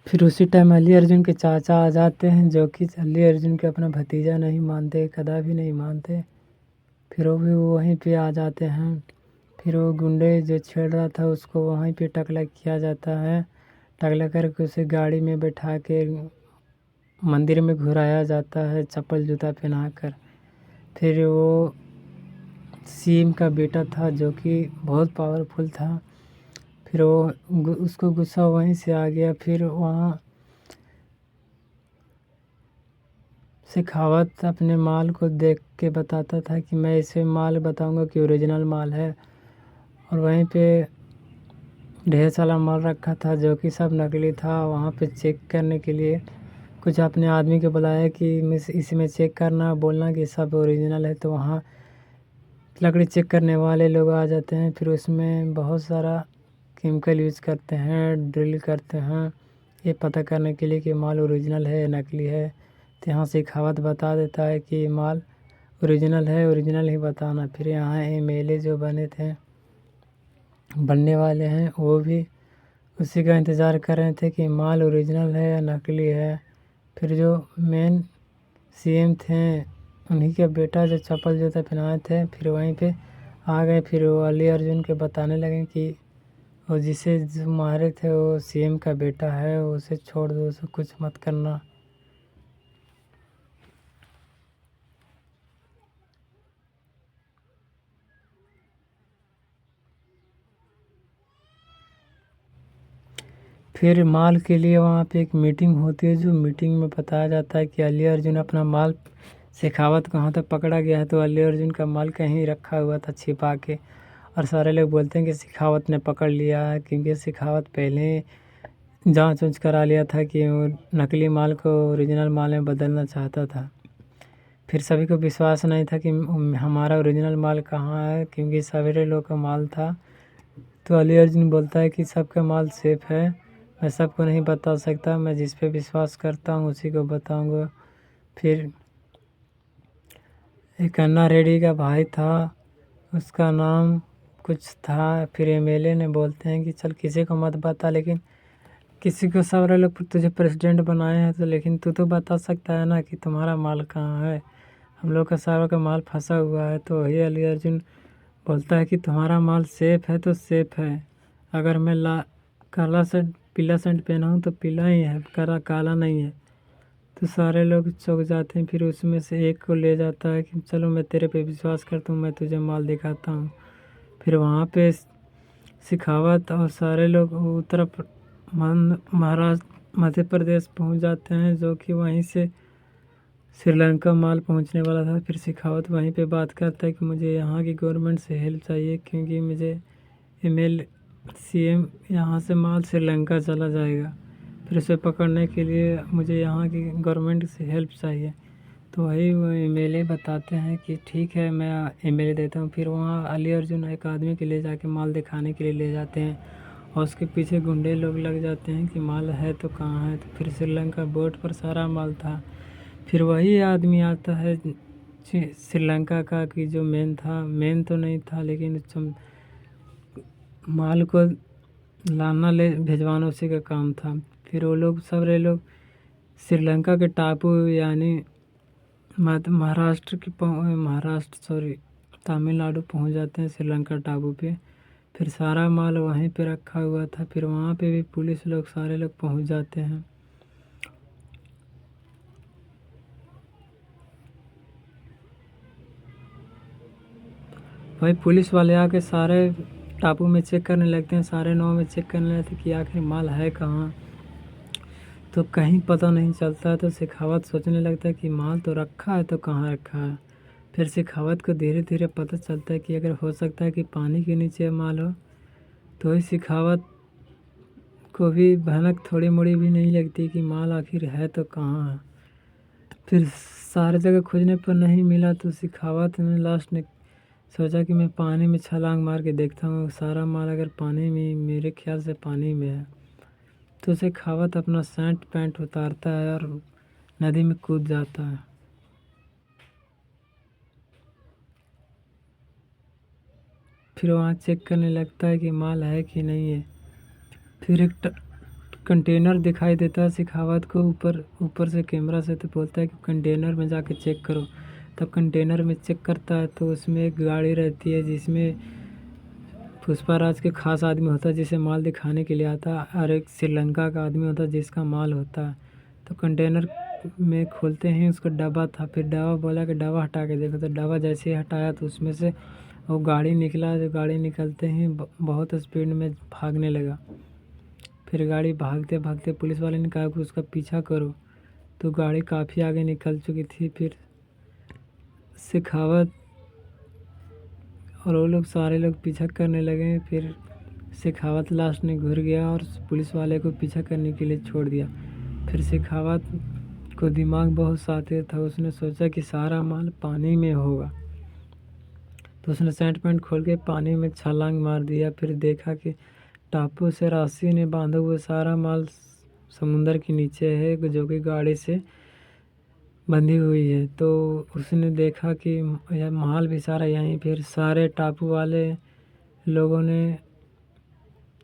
फिर उसी टाइम अली अर्जुन के चाचा आ जाते हैं, जो कि अली अर्जुन के अपना भतीजा नहीं मानते, कदापि नहीं मानते। फिर वो भी वहीं पे आ जाते हैं। फिर वो गुंडे जो छेड़ रहा था उसको वहीं पे टकला किया जाता है। टकला करके उसे गाड़ी में बैठा के मंदिर में घुराया जाता है चप्पल जूता पहना कर। फिर वो सीएम का बेटा था जो कि बहुत पावरफुल था। फिर वो उसको गुस्सा वहीं से आ गया। फिर वहाँ शेखावत अपने माल को देख के बताता था कि मैं इसे माल बताऊंगा कि ओरिजिनल माल है, और वहीं पे ढेर सारा माल रखा था जो कि सब नकली था। वहाँ पे चेक करने के लिए कुछ अपने आदमी को बुलाया कि इसमें चेक करना, बोलना कि सब ओरिजिनल है। तो वहाँ लकड़ी चेक करने वाले लोग आ जाते हैं। फिर उसमें बहुत सारा केमिकल यूज़ करते हैं, ड्रिल करते हैं ये पता करने के लिए कि माल ओरिजिनल है या नकली है। तो यहाँ शेखावत बता देता है कि माल ओरिजिनल है, ओरिजिनल ही बताना। फिर यहाँ एमएलए जो बनने वाले हैं वो भी उसी का इंतज़ार कर रहे थे कि माल ओरिजिनल है या नकली है। फिर जो मेन सीएम थे उन्हीं के बेटा जो चप्पल जूता पहनाए थे फिर वहीं पे आ गए। फिर वो अली अर्जुन के बताने लगे कि वो जिसे जो मारे थे वो सीएम का बेटा है, उसे छोड़ दो, उसे कुछ मत करना। फिर माल के लिए वहाँ पे एक मीटिंग होती है, जो मीटिंग में बताया जाता है कि अली अर्जुन अपना माल शेखावत कहाँ तक पकड़ा गया है। तो अली अर्जुन का माल कहीं रखा हुआ था छिपा के, और सारे लोग बोलते हैं कि शेखावत ने पकड़ लिया है, क्योंकि शेखावत पहले जांच ऊँच करा लिया था कि वो नकली माल को ओरिजिनल माल में बदलना चाहता था। फिर सभी को विश्वास नहीं था कि हमारा ओरिजिनल माल कहाँ है, क्योंकि सवेरे लोग का माल था। तो अली अर्जुन बोलता है कि सबका माल सेफ है, मैं सबको नहीं बता सकता, मैं जिस पे विश्वास करता हूँ उसी को बताऊँगा। फिर एक अन्ना रेड्डी का भाई था, उसका नाम कुछ था। फिर एमएलए ने बोलते हैं कि चल किसी को मत बता, लेकिन किसी को सारे लोग तुझे प्रेसिडेंट बनाए हैं तो, लेकिन तू तो बता सकता है ना कि तुम्हारा माल कहाँ है, हम लोग का सारा का माल फंसा हुआ है। तो वही अली अर्जुन बोलता है कि तुम्हारा माल सेफ है तो सेफ है, अगर मैं काला शर्ट पीला शर्ट पहना हूँ तो पीला ही है, काला नहीं है। तो सारे लोग चौंक जाते हैं। फिर उसमें से एक को ले जाता है कि चलो मैं तेरे पे विश्वास करता हूँ, मैं तुझे माल दिखाता हूँ। फिर वहाँ पे शेखावत और सारे लोग महाराष्ट्र मध्य प्रदेश पहुँच जाते हैं, जो कि वहीं से श्रीलंका माल पहुंचने वाला था। फिर शेखावत वहीं पे बात करता है कि मुझे यहाँ की गवर्नमेंट से हेल्प चाहिए, क्योंकि मुझे एमएल सीएम यहाँ से माल श्रीलंका चला जाएगा। फिर उसे पकड़ने के लिए मुझे यहाँ की गवर्नमेंट से हेल्प चाहिए। तो वही वो एमएलए बताते हैं कि ठीक है मैं एमएलए देता हूँ। फिर वहाँ अली अर्जुन एक आदमी के ले जाके माल दिखाने के लिए ले जाते हैं, और उसके पीछे गुंडे लोग लग जाते हैं कि माल है तो कहाँ है। तो फिर श्रीलंका बोर्ड पर सारा माल था। फिर वही आदमी आता है श्रीलंका का कि जो मेन तो नहीं था, लेकिन माल को लाना ले भिजवाना उसी का काम था। फिर वो लोग सारे लोग श्रीलंका के टापू यानी तमिलनाडु पहुंच जाते हैं श्रीलंका टापू पे। फिर सारा माल वहीं पे रखा हुआ था। फिर वहाँ पे भी पुलिस लोग सारे लोग पहुंच जाते हैं। भाई पुलिस वाले आके सारे टापू में चेक करने लगते हैं, सारे नाव में चेक करने लगते हैं कि आखिर माल है कहाँ। तो कहीं पता नहीं चलता है। तो शेखावत सोचने लगता है कि माल तो रखा है तो कहाँ रखा है। फिर शेखावत को धीरे धीरे पता चलता है कि अगर हो सकता है कि पानी के नीचे माल हो। तो ही शेखावत को भी भनक थोड़ी मोड़ी भी नहीं लगती कि माल आखिर है तो कहाँ है। फिर सारे जगह खोजने पर नहीं मिला, तो शेखावत ने लास्ट में सोचा कि मैं पानी में छलांग मार के देखता हूँ, सारा माल अगर पानी में, मेरे ख्याल से पानी में है। तो शेखावत अपना शर्ट पैंट उतारता है और नदी में कूद जाता है। फिर वहाँ चेक करने लगता है कि माल है कि नहीं है। फिर एक कंटेनर दिखाई देता है शेखावत को ऊपर से कैमरा से, तो बोलता है कि कंटेनर में जाके चेक करो। तब कंटेनर में चेक करता है तो उसमें एक गाड़ी रहती है जिसमें पुष्पाराज के खास आदमी होता है जिसे माल दिखाने के लिए आता है, और एक श्रीलंका का आदमी होता है जिसका माल होता है। तो कंटेनर में खोलते हैं, उसका डब्बा था। फिर डब्बा बोला कि डब्बा हटा के देखो, तो डब्बा जैसे ही हटाया तो उसमें से वो गाड़ी निकला। जो गाड़ी निकलते ही बहुत स्पीड में भागने लगा। फिर गाड़ी भागते भागते पुलिस वाले ने कहा कि उसका पीछा करो, तो गाड़ी काफ़ी आगे निकल चुकी थी। फिर शेखावत और वो लोग सारे लोग पीछा करने लगे। फिर शेखावत लास्ट में घुर गया और पुलिस वाले को पीछा करने के लिए छोड़ दिया। फिर शेखावत को दिमाग बहुत शातिर था, उसने सोचा कि सारा माल पानी में होगा, तो उसने सेंट पैंट खोल के पानी में छलांग मार दिया। फिर देखा कि टापू से रस्सी ने बांधा हुआ सारा माल समुंदर के नीचे है, जो कि गाड़ी से बंधी हुई है। तो उसने देखा कि यह माल भी सारा यहीं। फिर सारे टापू वाले लोगों ने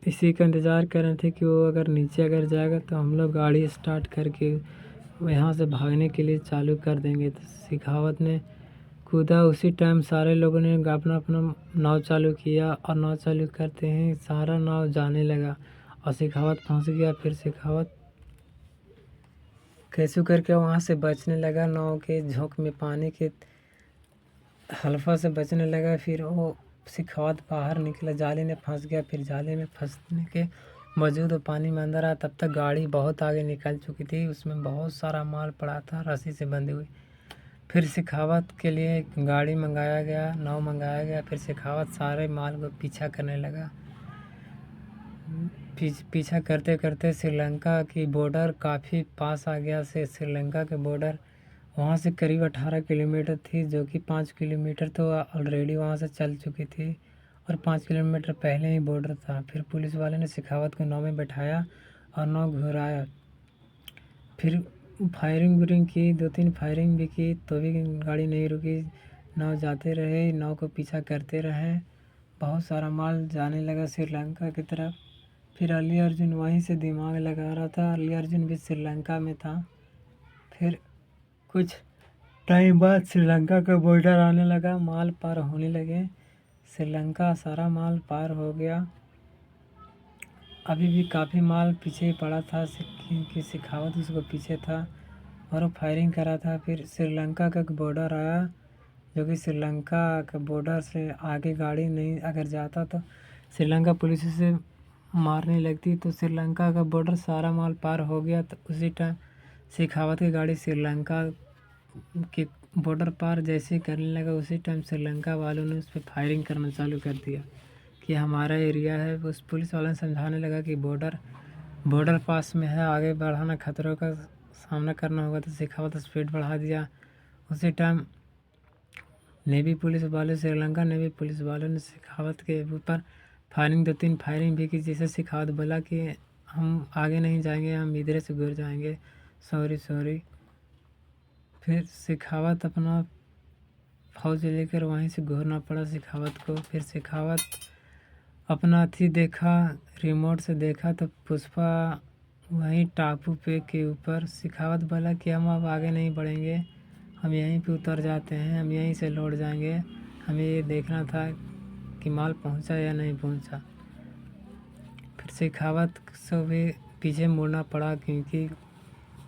इसी का इंतज़ार कर रहे थे कि वो अगर नीचे अगर जाएगा तो हम लोग गाड़ी स्टार्ट करके यहाँ से भागने के लिए चालू कर देंगे। तो शेखावत ने कूदा। उसी टाइम सारे लोगों ने अपना अपना नाव चालू किया, और नाव चालू करते ही सारा नाव जाने लगा और शेखावत फंस गया। फिर शेखावत कैसे करके वहाँ से बचने लगा, नाव के झोंक में पानी के हल्फा से बचने लगा। फिर वो शेखावत बाहर निकला, जाले में फंस गया। फिर जाले में फंसने के बावजूद वो पानी में अंदर आया। तब तक गाड़ी बहुत आगे निकल चुकी थी, उसमें बहुत सारा माल पड़ा था रस्सी से बंधी हुई। फिर शेखावत के लिए एक गाड़ी मंगाया गया, नाव मंगाया गया। फिर शेखावत सारे माल को पीछा करने लगा। पीछा करते करते श्रीलंका की बॉर्डर काफ़ी पास आ गया। से श्रीलंका के बॉर्डर वहाँ से करीब 18 किलोमीटर थी, जो कि 5 किलोमीटर तो ऑलरेडी वहाँ से चल चुकी थी, और 5 किलोमीटर पहले ही बॉर्डर था। फिर पुलिस वाले ने शेखावत को नाव में बैठाया और नाव घुराया। फिर फायरिंग वुरिंग की, 2-3 फायरिंग भी की, तो भी गाड़ी नहीं रुकी। नाव जाते रहे, नाव को पीछा करते रहे। बहुत सारा माल जाने लगा श्रीलंका की तरफ। फिर अली अर्जुन वहीं से दिमाग लगा रहा था, अली अर्जुन भी श्रीलंका में था। फिर कुछ टाइम बाद श्रीलंका का बॉर्डर आने लगा, माल पार होने लगे। श्रीलंका सारा माल पार हो गया। अभी भी काफ़ी माल पीछे पड़ा था कि शेखावत उसको पीछे था और वो फायरिंग कर रहा था। फिर श्रीलंका का बॉर्डर आया, जो कि श्रीलंका का बॉर्डर से आगे गाड़ी नहीं अगर जाता तो श्रीलंका पुलिस से मारने लगती। तो श्रीलंका का बॉर्डर सारा माल पार हो गया। तो उसी टाइम शेखावत की गाड़ी श्रीलंका के बॉर्डर पार जैसे करने लगा, उसी टाइम श्रीलंका वालों ने उस पर फायरिंग करना चालू कर दिया कि हमारा एरिया है। उस पुलिस वाले ने समझाने लगा कि बॉर्डर पास में है, आगे बढ़ाना खतरों का सामना करना होगा। तो शेखावत स्पीड बढ़ा दिया। उसी टाइम नेवी पुलिस वाले, श्रीलंका नेवी पुलिस वालों ने शेखावत के ऊपर फायरिंग 2-3 फायरिंग भी की, जिससे शेखावत बोला कि हम आगे नहीं जाएंगे, हम इधर से घुर जाएंगे, सॉरी। फिर शेखावत अपना फौज लेकर वहीं से घूरना पड़ा शेखावत को। फिर शेखावत अपना अथी देखा, रिमोट से देखा, तो पुष्पा वहीं टापू पे के ऊपर। शेखावत बोला कि हम अब आगे नहीं बढ़ेंगे, हम यहीं पे उतर जाते हैं, हम यहीं से लौट जाएंगे, हमें ये देखना था कि माल पहुंचा या नहीं पहुंचा। फिर शेखावत से भी पीछे मुड़ना पड़ा, क्योंकि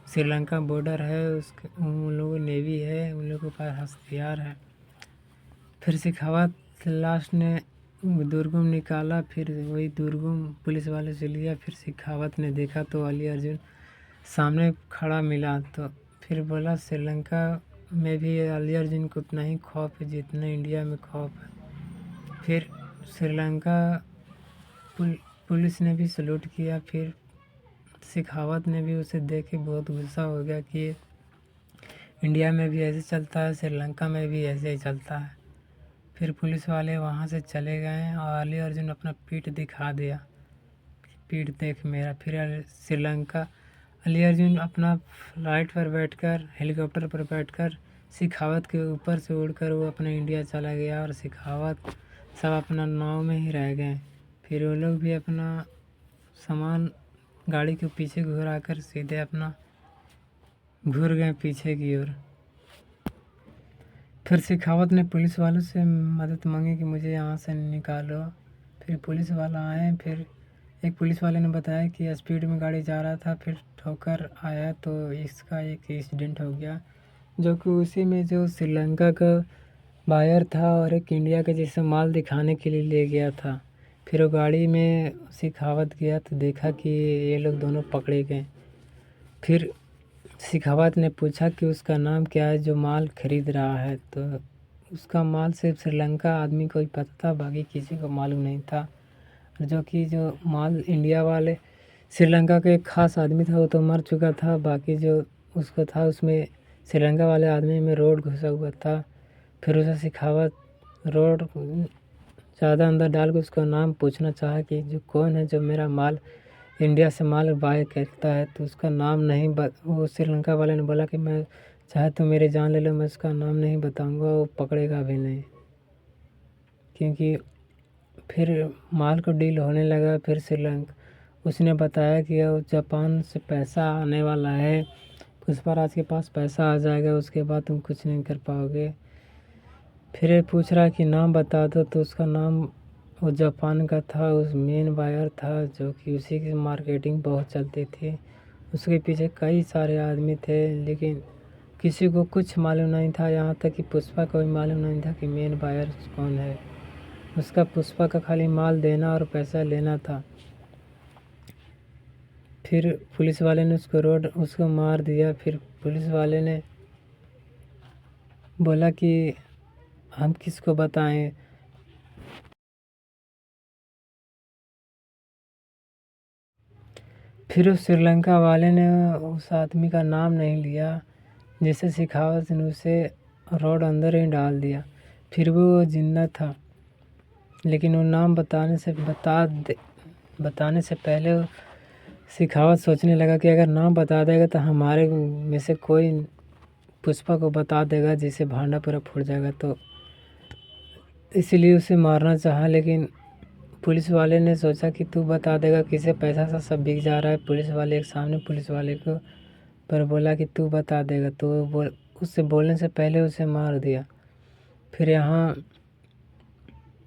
श्रीलंका बॉर्डर है, उसके उन लोगों नेवी है, उन लोगों के पास हथियार है। फिर शेखावत लास्ट ने दुर्गम निकाला। फिर वही दुर्गम पुलिस वाले से लिया। फिर शेखावत ने देखा तो अली अर्जुन सामने खड़ा मिला, तो फिर बोला श्रीलंका में भी अली अर्जुन को उतना ही खौफ है जितना इंडिया में खौफ है। फिर श्रीलंका पुलिस ने भी सल्यूट किया। फिर शेखावत ने भी उसे देख के बहुत गुस्सा हो गया कि इंडिया में भी ऐसे चलता है, श्रीलंका में भी ऐसे ही चलता है। फिर पुलिस वाले वहाँ से चले गए और अली अर्जुन अपना पीठ दिखा दिया, पीठ देख मेरा। फिर श्रीलंका अली अर्जुन अपना फ्लाइट पर बैठकर, हेलीकॉप्टर पर बैठकर शेखावत के ऊपर से उड़कर वो अपने इंडिया चला गया, और शेखावत सब अपना नाव में ही रह गए। फिर वो लोग भी अपना सामान गाड़ी को पीछे घुरा कर सीधे अपना घूर गए पीछे की ओर। फिर शेखावत ने पुलिस वालों से मदद मांगी कि मुझे यहाँ से निकालो। फिर पुलिस वाला आए। फिर एक पुलिस वाले ने बताया कि स्पीड में गाड़ी जा रहा था, फिर ठोकर आया तो इसका एक एक्सीडेंट हो गया, जो कि उसी में जो श्रीलंका का बायर था और एक इंडिया के जैसे माल दिखाने के लिए ले गया था। फिर वो गाड़ी में शेखावत गया तो देखा कि ये लोग दोनों पकड़े गए। फिर शेखावत ने पूछा कि उसका नाम क्या है जो माल खरीद रहा है, तो उसका माल सिर्फ श्रीलंका आदमी को ही पता था, बाकी किसी को मालूम नहीं था। जो कि जो माल इंडिया वाले श्रीलंका का एक ख़ास आदमी था, वो तो मर चुका था, बाकी जो उसको था उसमें श्रीलंका वाले आदमी में रोड घुसा हुआ था। फिर उसे शेखावत रोड ज़्यादा अंदर डाल के उसका नाम पूछना चाहा कि जो कौन है जो मेरा माल इंडिया से माल बाय करता है, तो उसका नाम नहीं वो श्रीलंका वाले ने बोला कि मैं चाहे तो मेरी जान ले लो, मैं उसका नाम नहीं बताऊंगा, वो पकड़ेगा भी नहीं। क्योंकि फिर माल को डील होने लगा। फिर श्रीलंका उसने बताया कि वो जापान से पैसा आने वाला है, पुष्पाराज के पास पैसा आ जाएगा, उसके बाद तुम कुछ नहीं कर पाओगे। फिर ये पूछ रहा कि नाम बता दो, तो उसका नाम वो जापान का था, उस मेन बायर था, जो कि उसी की मार्केटिंग बहुत चलती थी। उसके पीछे कई सारे आदमी थे, लेकिन किसी को कुछ मालूम नहीं था, यहाँ तक कि पुष्पा को भी मालूम नहीं था कि मेन बायर कौन है। उसका पुष्पा का खाली माल देना और पैसा लेना था। फिर पुलिस वाले ने उसको मार दिया। फिर पुलिस वाले ने बोला कि हम किसको बताएं। फिर उस श्रीलंका वाले ने उस आदमी का नाम नहीं लिया, जिससे शेखावत ने उसे रोड अंदर ही डाल दिया। फिर वो जिंदा था, लेकिन वो नाम बताने से पहले शेखावत सोचने लगा कि अगर नाम बता देगा तो हमारे में से कोई पुष्पा को बता देगा, जिससे भांडा पूरा फूट जाएगा, तो इसीलिए उसे मारना चाहा। लेकिन पुलिस वाले ने सोचा कि तू बता देगा, किसे पैसा सा सब बिक जा रहा है। पुलिस वाले एक सामने पुलिस वाले को पर बोला कि तू बता देगा, तो उससे बोलने से पहले उसे मार दिया। फिर यहाँ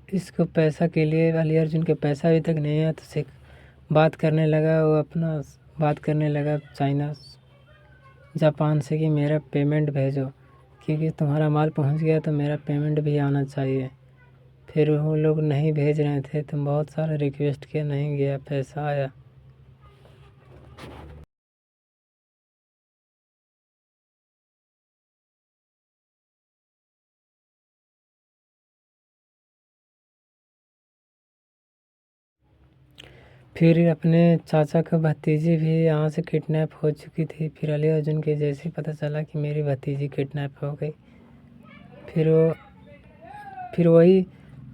इसको पैसा के लिए अली अर्जुन के पैसा अभी तक नहीं है, तो बात करने लगा। वो अपना बात करने लगा चाइना जापान से कि मेरा पेमेंट भेजो, क्योंकि तुम्हारा माल पहुंच गया तो मेरा पेमेंट भी आना चाहिए। फिर वो लोग नहीं भेज रहे थे, तो बहुत सारे रिक्वेस्ट किया, नहीं गया, पैसा आया। फिर अपने चाचा का भतीजी भी यहाँ से किडनैप हो चुकी थी। फिर अली अर्जुन के जैसे ही पता चला कि मेरी भतीजी किडनैप हो गई, फिर वही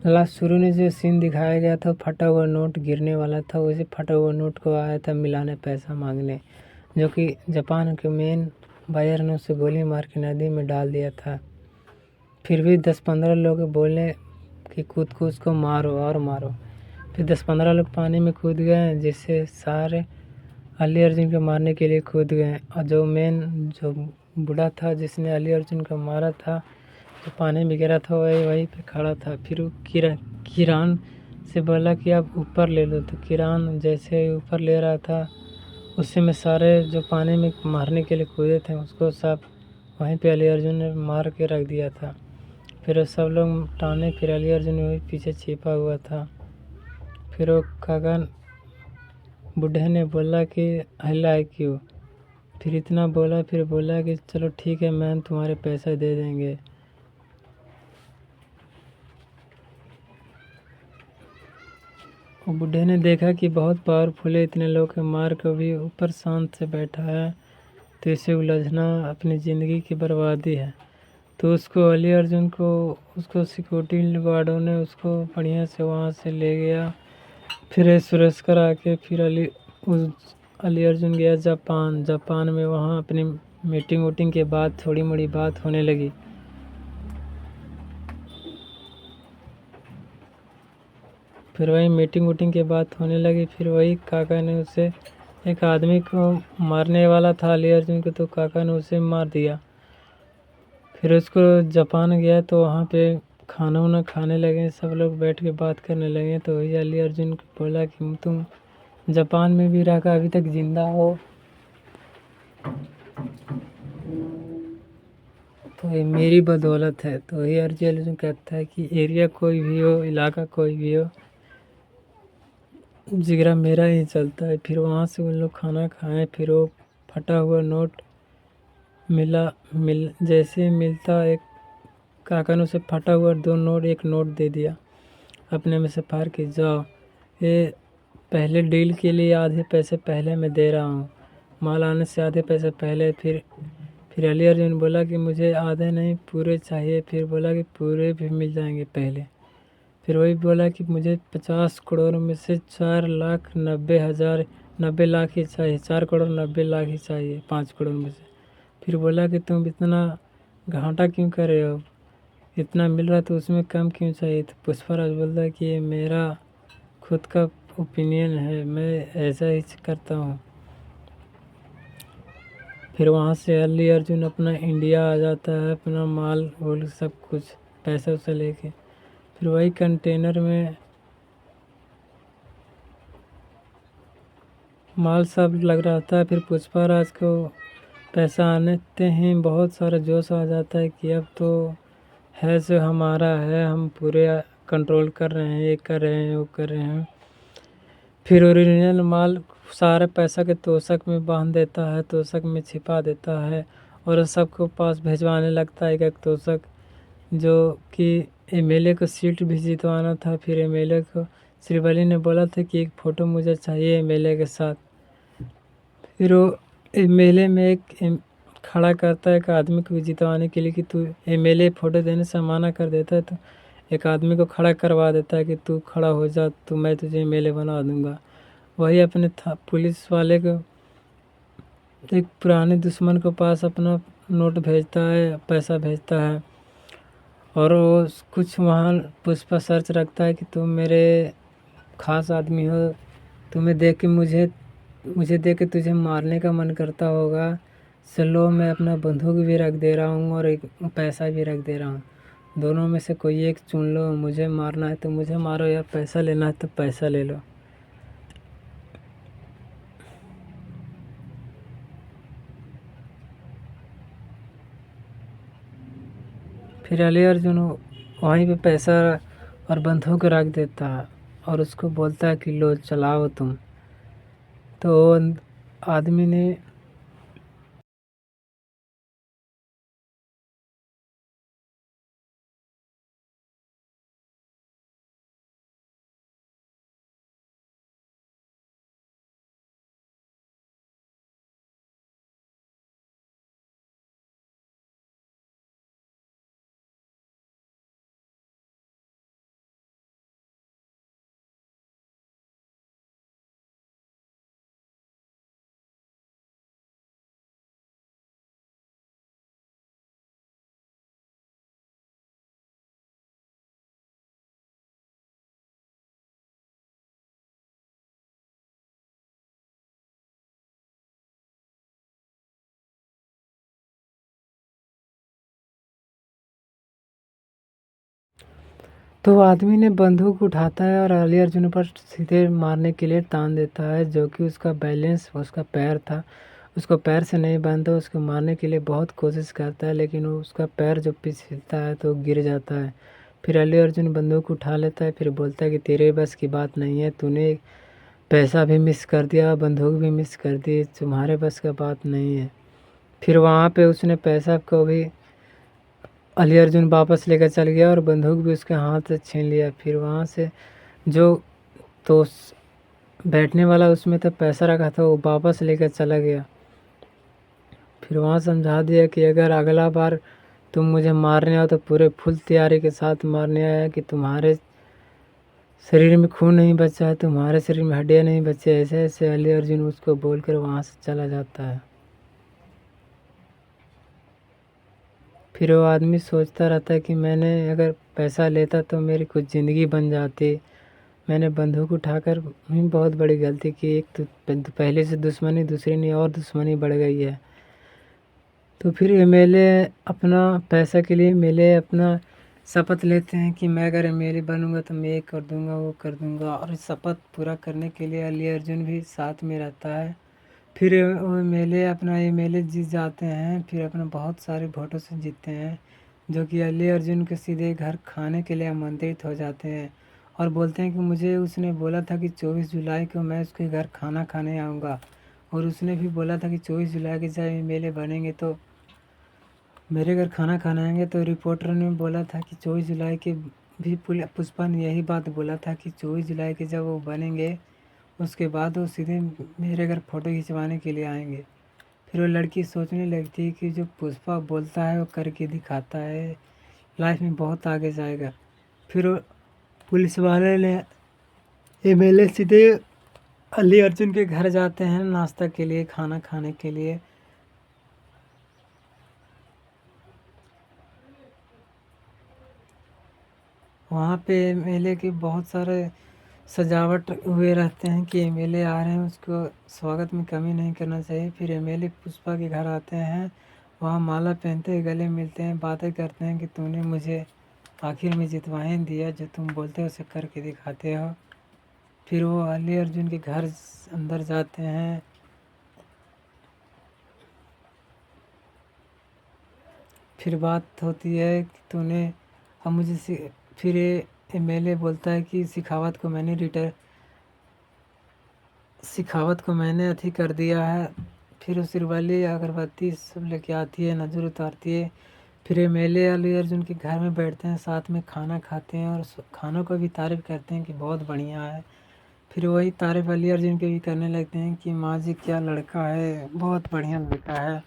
लास्ट शुरू में जो सीन दिखाया गया था, फटा हुआ नोट गिरने वाला था, उसी फटा हुआ नोट को आया था मिलाने पैसा मांगने, जो कि जापान के मेन बायर ने उसे गोली मार के नदी में डाल दिया था। फिर भी 10-15 लोग बोले कि कूद को उसको मारो और मारो। फिर 10-15 लोग पानी में कूद गए, जिससे सारे अली अर्जुन को मारने के लिए कूद गए। और जो बूढ़ा था जिसने अली अर्जुन को मारा था, जो पानी में गिरा था, वहीं पे खड़ा था। फिर वो किरान से बोला कि आप ऊपर ले लो, तो किरान जैसे ऊपर ले रहा था, उसी में सारे जो पानी में मारने के लिए कूदे थे उसको सब वहीं पे अली अर्जुन ने मार के रख दिया था। फिर सब लोग टाने, फिर अली अर्जुन वहीं पीछे छिपा हुआ था। फिर वो काका बूढ़े ने बोला कि हल्ला क्यों। फिर इतना बोला, फिर बोला कि चलो ठीक है मैम, तुम्हारे पैसे दे देंगे। वो बूढ़े ने देखा कि बहुत पावरफुल है, इतने लोग के मार के भी ऊपर शांत से बैठा है, तो इसे उलझना अपनी ज़िंदगी की बर्बादी है। तो उसको अली अर्जुन को उसको सिक्योरिटी गार्डों ने उसको बढ़िया से वहाँ से ले गया। फिर सुरेश करा के फिर अली अर्जुन गया जापान में। वहाँ अपनी मीटिंग के बाद थोड़ी मोड़ी बात होने लगी। फिर वही मीटिंग के बात होने लगी। फिर वही काका ने उसे एक आदमी को मारने वाला था अली अर्जुन को, तो काका ने उसे मार दिया। फिर उसको जापान गया तो वहाँ पे खाना वाना खाने लगे, सब लोग बैठ के बात करने लगे। तो वही अली अर्जुन को बोला कि तुम जापान में भी रह कर अभी तक जिंदा हो, तो ये मेरी बदौलत है। तो वही अर्जुन कहता है कि एरिया कोई भी हो, इलाका कोई भी हो, जिगरा मेरा ही चलता है। फिर वहाँ से उन लोग खाना खाएं, फिर वो फटा हुआ नोट जैसे ही मिलता, एक काका ने उसे फटा हुआ एक नोट दे दिया अपने में से फाड़ के, जाओ ये पहले डील के लिए आधे पैसे पहले मैं दे रहा हूँ, माल आने से आधे पैसे पहले। फिर अली अर्जुन बोला कि मुझे आधे नहीं पूरे चाहिए। फिर बोला कि पूरे भी मिल जाएंगे पहले। फिर वही बोला कि मुझे 50 करोड़ में से 4,90,90 लाख ही चाहिए, 4,90,00,000 ही चाहिए 5 करोड़ में से। फिर बोला कि तुम इतना घाटा क्यों कर रहे हो, इतना मिल रहा तो उसमें कम क्यों चाहिए। तो पुष्पराज बोलता है कि ये मेरा खुद का ओपिनियन है, मैं ऐसा ही करता हूँ। फिर वहाँ से अली अर्जुन अपना इंडिया आ जाता है, अपना माल वोल सब कुछ पैसा वैसा लेके। फिर वही कंटेनर में माल सब लग रहा था। फिर पुष्पराज को पैसा आने ही बहुत सारा जोश आ जाता है कि अब तो है जो हमारा है, हम पूरे कंट्रोल कर रहे हैं, ये कर रहे हैं, वो कर रहे हैं। फिर ओरिजिनल माल सारे पैसा के तोशक में बांध देता है, तोशक में छिपा देता है और सबको पास भिजवाने लगता है एक एक तोशक, जो कि एमएलए को सीट भी जितवाना था। फिर एमएलए को श्रीवली ने बोला था कि एक फ़ोटो मुझे चाहिए एमएलए के साथ। फिर वो एमएलए में खड़ा करता है एक आदमी को जितवाने के लिए कि तू एमएलए फ़ोटो देने से मना कर देता है, तो एक आदमी को खड़ा करवा देता है कि तू खड़ा हो जा, तो मैं तुझे एमएलए बना दूंगा। वही अपने पुलिस वाले को एक पुराने दुश्मन के पास अपना नोट भेजता है, पैसा भेजता है, और वो कुछ वहाँ पुष्पा सर्च रखता है कि तुम मेरे ख़ास आदमी हो, तुम्हें देख के मुझे देख के तुझे मारने का मन करता होगा, चलो मैं अपना बंदूक भी रख दे रहा हूँ और एक पैसा भी रख दे रहा हूँ, दोनों में से कोई एक चुन लो, मुझे मारना है तो मुझे मारो या पैसा लेना है तो पैसा ले लो। फिर अली अर्जुन वहीं पे पैसा और बंदूक रख देता है और उसको बोलता है कि लो चलाओ तुम। तो आदमी ने तो आदमी ने बंदूक उठाता है और अली अर्जुन पर सीधे मारने के लिए तान देता है, जो कि उसका बैलेंस उसका पैर था, उसको पैर से नहीं बांधता, उसको मारने के लिए बहुत कोशिश करता है, लेकिन वो उसका पैर जब फिसलता है तो गिर जाता है। फिर अली अर्जुन बंदूक उठा लेता है, फिर बोलता है कि तेरे बस की बात नहीं है, तूने पैसा भी मिस कर दिया, बंदूक भी मिस कर दी, तुम्हारे बस का बात नहीं है। फिर वहाँ पे उसने पैसा को भी अली अर्जुन वापस लेकर चल गया और बंदूक भी उसके हाथ से छीन लिया। फिर वहाँ से जो तो बैठने वाला उसमें तो पैसा रखा था वो वापस लेकर चला गया। फिर वहाँ समझा दिया कि अगर अगला बार तुम मुझे मारने आओ तो पूरे फुल तैयारी के साथ मारने आया, कि तुम्हारे शरीर में खून नहीं बचा है, तुम्हारे शरीर में हड्डियाँ नहीं बचे। ऐसे ऐसे अली अर्जुन उसको बोलकर वहाँ से चला जाता है। फिर वो आदमी सोचता रहता है कि मैंने अगर पैसा लेता तो मेरी कुछ ज़िंदगी बन जाती, मैंने बंदूक उठाकर बहुत बड़ी गलती की। एक तो पहले से दुश्मनी, दूसरी नहीं और दुश्मनी बढ़ गई है। तो फिर एमएलए अपना पैसा के लिए एमएलए अपना शपथ लेते हैं कि मैं अगर एमएलए बनूंगा तो मैं ये कर दूंगा, वो कर दूंगा, और इस शपथ पूरा करने के लिए अली अर्जुन भी साथ में रहता है। फिर वो एमएलए जीत जाते हैं, फिर अपना बहुत सारे वोटों से जीतते हैं, जो कि अली अर्जुन के सीधे घर खाने के लिए आमंत्रित हो जाते हैं और बोलते हैं कि मुझे उसने बोला था कि 24 जुलाई को मैं उसके घर खाना खाने आऊँगा, और उसने भी बोला था कि 24 जुलाई के जब एमएलए बनेंगे तो मेरे घर खाना खाने आएंगे। तो रिपोर्टर ने बोला था कि 24 जुलाई के भी पुष्पा ने यही बात बोला था कि 24 जुलाई के जब वो बनेंगे उसके बाद वो सीधे मेरे घर फ़ोटो खिंचवाने के लिए आएंगे। फिर वो लड़की सोचने लगती है कि जो पुष्पा बोलता है वो करके दिखाता है, लाइफ में बहुत आगे जाएगा। फिर वो पुलिस वाले ने एमएलए सीधे अली अर्जुन के घर जाते हैं नाश्ता के लिए, खाना खाने के लिए। वहाँ पे एमएलए के बहुत सारे सजावट हुए रहते हैं कि एमएलए आ रहे हैं, उसको स्वागत में कमी नहीं करना चाहिए। फिर एमएलए पुष्पा के घर आते हैं, वहाँ माला पहनते हैं, गले मिलते हैं, बातें करते हैं कि तूने मुझे आखिर में जितवा ही दिया, जो तुम बोलते हो उसे करके दिखाते हो। फिर वो अली अर्जुन के घर अंदर जाते हैं। फिर बात होती है कि तूने अब मुझे फिर एमएलए बोलता है कि सिखावत को मैंने अथी कर दिया है। फिर उस सिरवाली अगरबत्ती सब लेके आती है, नज़र उतारती है। फिर एमएलए अली अर्जुन के घर में बैठते हैं, साथ में खाना खाते हैं और खानों को भी तारीफ़ करते हैं कि बहुत बढ़िया है। फिर वही तारीफ़ अली अर्जुन के भी करने लगते हैं कि माँ जी क्या लड़का है, बहुत बढ़िया लड़का है।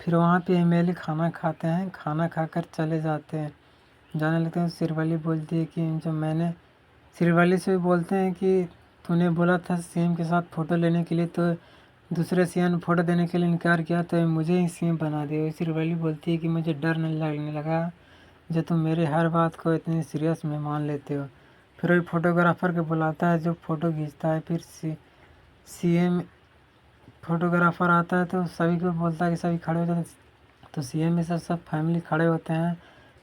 फिर वहाँ पे एमएलए खाना खाते हैं, खाना खाकर चले जाते हैं, जाने लगते हैं। सिरवाली बोलती है कि जब मैंने सिरवाली से भी बोलते हैं कि तूने बोला था सीएम के साथ फ़ोटो लेने के लिए, तो दूसरे सीएम ने फ़ोटो देने के लिए इनकार किया, तो मुझे ही सीएम बना दिया। सिरवाली बोलती है कि मुझे डर नहीं लगने लगा जो तुम मेरे हर बात को इतनी सीरियस में मान लेते हो। फिर वही फोटोग्राफर को बुलाता है जो फ़ोटो खींचता है। फिर सीएम फोटोग्राफर आता है तो सभी को बोलता है कि सभी खड़े हो जाते हैं। तो सीएम में सब फैमिली खड़े होते हैं।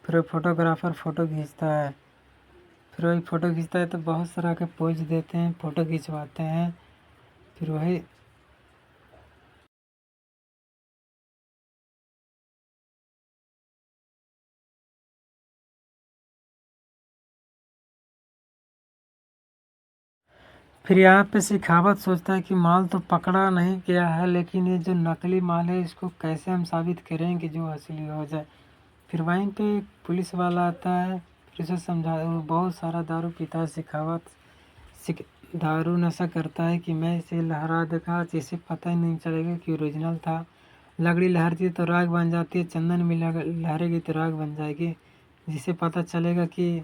फिर वो फोटोग्राफर फ़ोटो खींचता है। फिर वही फ़ोटो खींचता है तो बहुत सारा के पोज देते हैं, फ़ोटो खिंचवाते हैं। फिर वही फिर यहाँ पे सिखावत सोचता है कि माल तो पकड़ा नहीं गया है, लेकिन ये जो नकली माल है इसको कैसे हम साबित करें कि जो असली हो जाए। फिर वहीं पे एक पुलिस वाला आता है, फिर उसे समझा, वो बहुत सारा दारू पीता है सिखावत। दारू नशा करता है कि मैं इसे लहरा देगा जिसे पता ही नहीं चलेगा कि ओरिजिनल था। लकड़ी लहरती है तो राख बन जाती है, चंदन भी लहरेगी तो राख बन जाएगी, जिसे पता चलेगा कि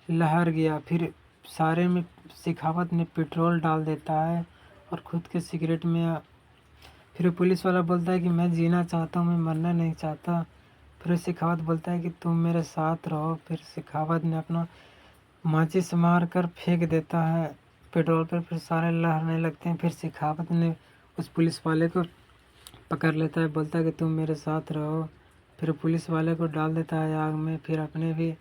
लहर गया। फिर सारे में सिखावत ने पेट्रोल डाल देता है और खुद के सिगरेट में। फिर पुलिस वाला बोलता है कि मैं जीना चाहता हूँ, मैं मरना नहीं चाहता। फिर सिखावत बोलता है कि तुम मेरे साथ रहो। फिर सिखावत ने अपना माचिस मार कर फेंक देता है पेट्रोल पर, फिर सारे लहरने लगते हैं। फिर सिखावत ने उस पुलिस वाले को पकड़ लेता है, बोलता है कि तुम मेरे साथ रहो। फिर पुलिस वाले को डाल देता है आग में, फिर अपने भी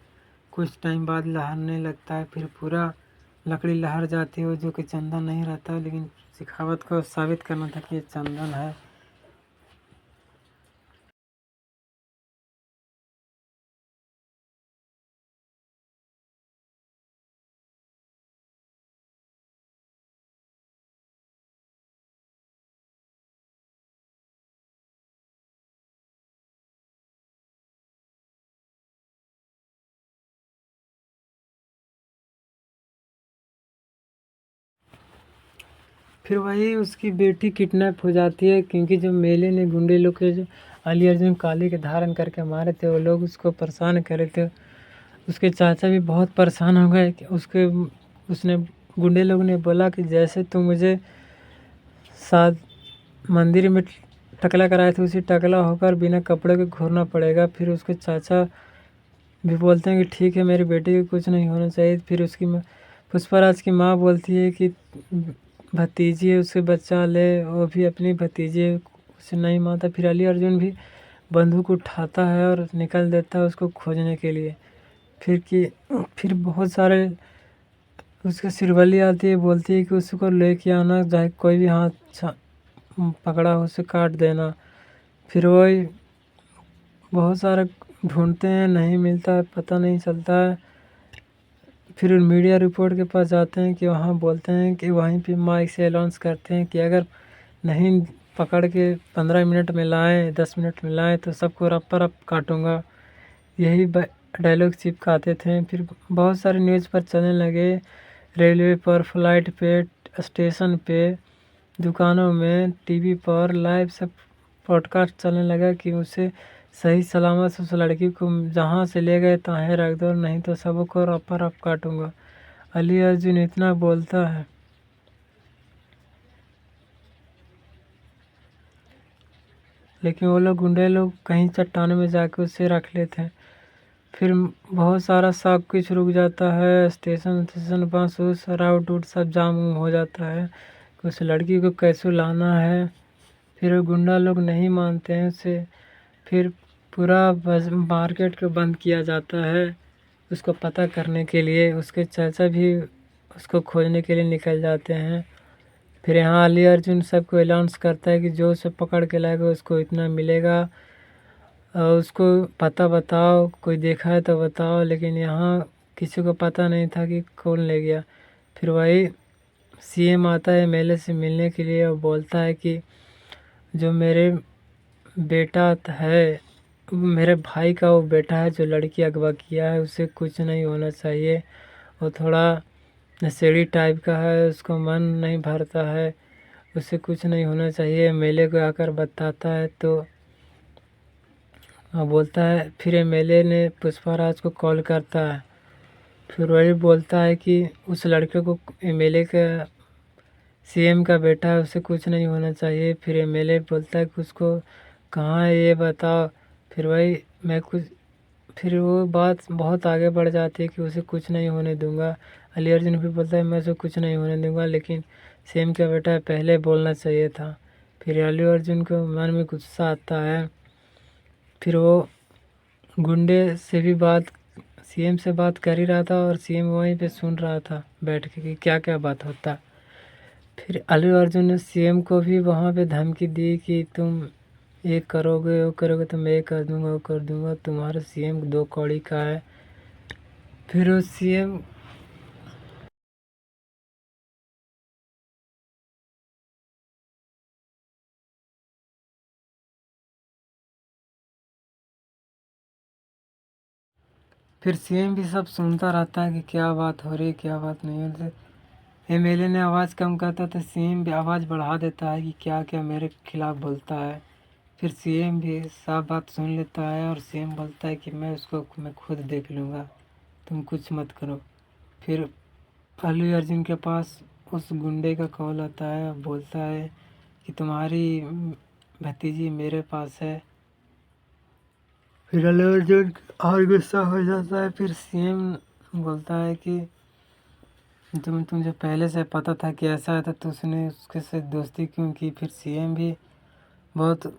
कुछ टाइम बाद लहरने लगता है। फिर पूरा लकड़ी लहर जाती है, जो कि चंदन नहीं रहता, लेकिन सिखावत को साबित करना था कि ये चंदन है। फिर वही उसकी बेटी किडनैप हो जाती है, क्योंकि जो मेले ने गुंडे लोग के जो अली अर्जुन काली के धारण करके मारे थे, वो लोग उसको परेशान करे थे। उसके चाचा भी बहुत परेशान हो गए कि उसने गुंडे लोग ने बोला कि जैसे तुम मुझे साथ मंदिर में टकला कराए थे, उसी टकला होकर बिना कपड़े के घूरना पड़ेगा। फिर उसके चाचा भी बोलते हैं कि ठीक है, मेरी बेटी को कुछ नहीं होना चाहिए। फिर उसकी पुष्पाराज की माँ बोलती है कि भतीजी है उसे बचा ले, वो भी अपनी भतीजी है उसे नहीं मानता। फिर अली अर्जुन भी बंदूक उठाता है और निकल देता है उसको खोजने के लिए। फिर बहुत सारे उसके सिरवली आती है, बोलती है कि उसको लेके आना, चाहे कोई भी हाथ पकड़ा हो उसे काट देना। फिर वही बहुत सारा ढूंढते हैं, नहीं मिलता है, पता नहीं चलता है। फिर मीडिया रिपोर्ट के पास जाते हैं कि वहाँ बोलते हैं कि वहीं पे माइक से अनाउंस करते हैं कि अगर नहीं पकड़ के 15 मिनट में लाएँ, 10 मिनट में लाएँ तो सबको रप रप काटूँगा। यही डायलॉग चिपकाते थे। फिर बहुत सारे न्यूज़ पर चलने लगे, रेलवे पर, फ्लाइट पे, स्टेशन पे, दुकानों में, टीवी पर लाइव सब पॉडकास्ट चलने लगा कि उसे सही सलामत उस लड़की को जहाँ से ले गए तहाँ रख दो, नहीं तो सबको रपा रप काटूंगा। अली अर्जुन इतना बोलता है। लेकिन वो लोग गुंडे लोग कहीं चट्टान में जाके उसे रख लेते हैं। फिर बहुत सारा सब कुछ रुक जाता है, स्टेशन स्टेशन बस उस राउट उट सब जाम हो जाता है कि उस लड़की को कैसे लाना है। फिर वो गुंडा लोग नहीं मानते हैं उसे। फिर पूरा बस मार्केट को बंद किया जाता है उसको पता करने के लिए। उसके चाचा भी उसको खोजने के लिए निकल जाते हैं। फिर यहाँ अली अर्जुन सबको अनाउंस करता है कि जो उसे पकड़ के लाएगा उसको इतना मिलेगा, और उसको पता बताओ, कोई देखा है तो बताओ। लेकिन यहाँ किसी को पता नहीं था कि कौन ले गया। फिर वही सीएम आता है एमएलए से मिलने के लिए और बोलता है कि जो मेरे बेटा है, मेरे भाई का वो बेटा है जो लड़की अगवा किया है, उसे कुछ नहीं होना चाहिए। वो थोड़ा नशेड़ी टाइप का है, उसको मन नहीं भरता है, उसे कुछ नहीं होना चाहिए। एमएलए को आकर बताता है तो बोलता है। फिर एमएलए ने पुष्पाराज को कॉल करता है। फिर वही बोलता है कि उस लड़के को, एमएलए का सीएम का बेटा है, उसे कुछ नहीं होना चाहिए। फिर एमएलए बोलता है कि उसको कहाँ है ये बताओ। फिर वही मैं कुछ फिर वो बात बहुत आगे बढ़ जाती है कि उसे कुछ नहीं होने दूंगा। अली अर्जुन भी बोलता है मैं उसे कुछ नहीं होने दूंगा, लेकिन सीएम का बेटा पहले बोलना चाहिए था। फिर अली अर्जुन को मन में गुस्सा आता है। फिर वो गुंडे से भी बात, सीएम से बात कर ही रहा था और सीएम वहीं पे सुन रहा था बैठ के कि क्या क्या बात होता। फिर अल्लू अर्जुन ने सीएम को भी वहाँ पे धमकी दी कि तुम ये करोगे वो करोगे तो मैं ये कर दूंगा वो कर दूंगा, तुम्हारा सीएम 2 कौड़ी का है। फिर वो सीएम फिर सीएम भी सब सुनता रहता है कि क्या बात हो रही है क्या बात नहीं हो रही। एमएलए ने आवाज़ कम करता तो सीएम भी आवाज़ बढ़ा देता है कि क्या क्या मेरे खिलाफ बोलता है। फिर सीएम भी साफ बात सुन लेता है और सीएम बोलता है कि मैं खुद देख लूँगा, तुम कुछ मत करो। फिर अल्लू अर्जुन के पास उस गुंडे का कॉल आता है, बोलता है कि तुम्हारी भतीजी मेरे पास है। फिर अल्लू अर्जुन और गुस्सा हो जाता है। फिर सीएम बोलता है कि तुझे पहले से पता था कि ऐसा है तो उसने उसके साथ दोस्ती क्यों की। फिर सीएम भी बहुत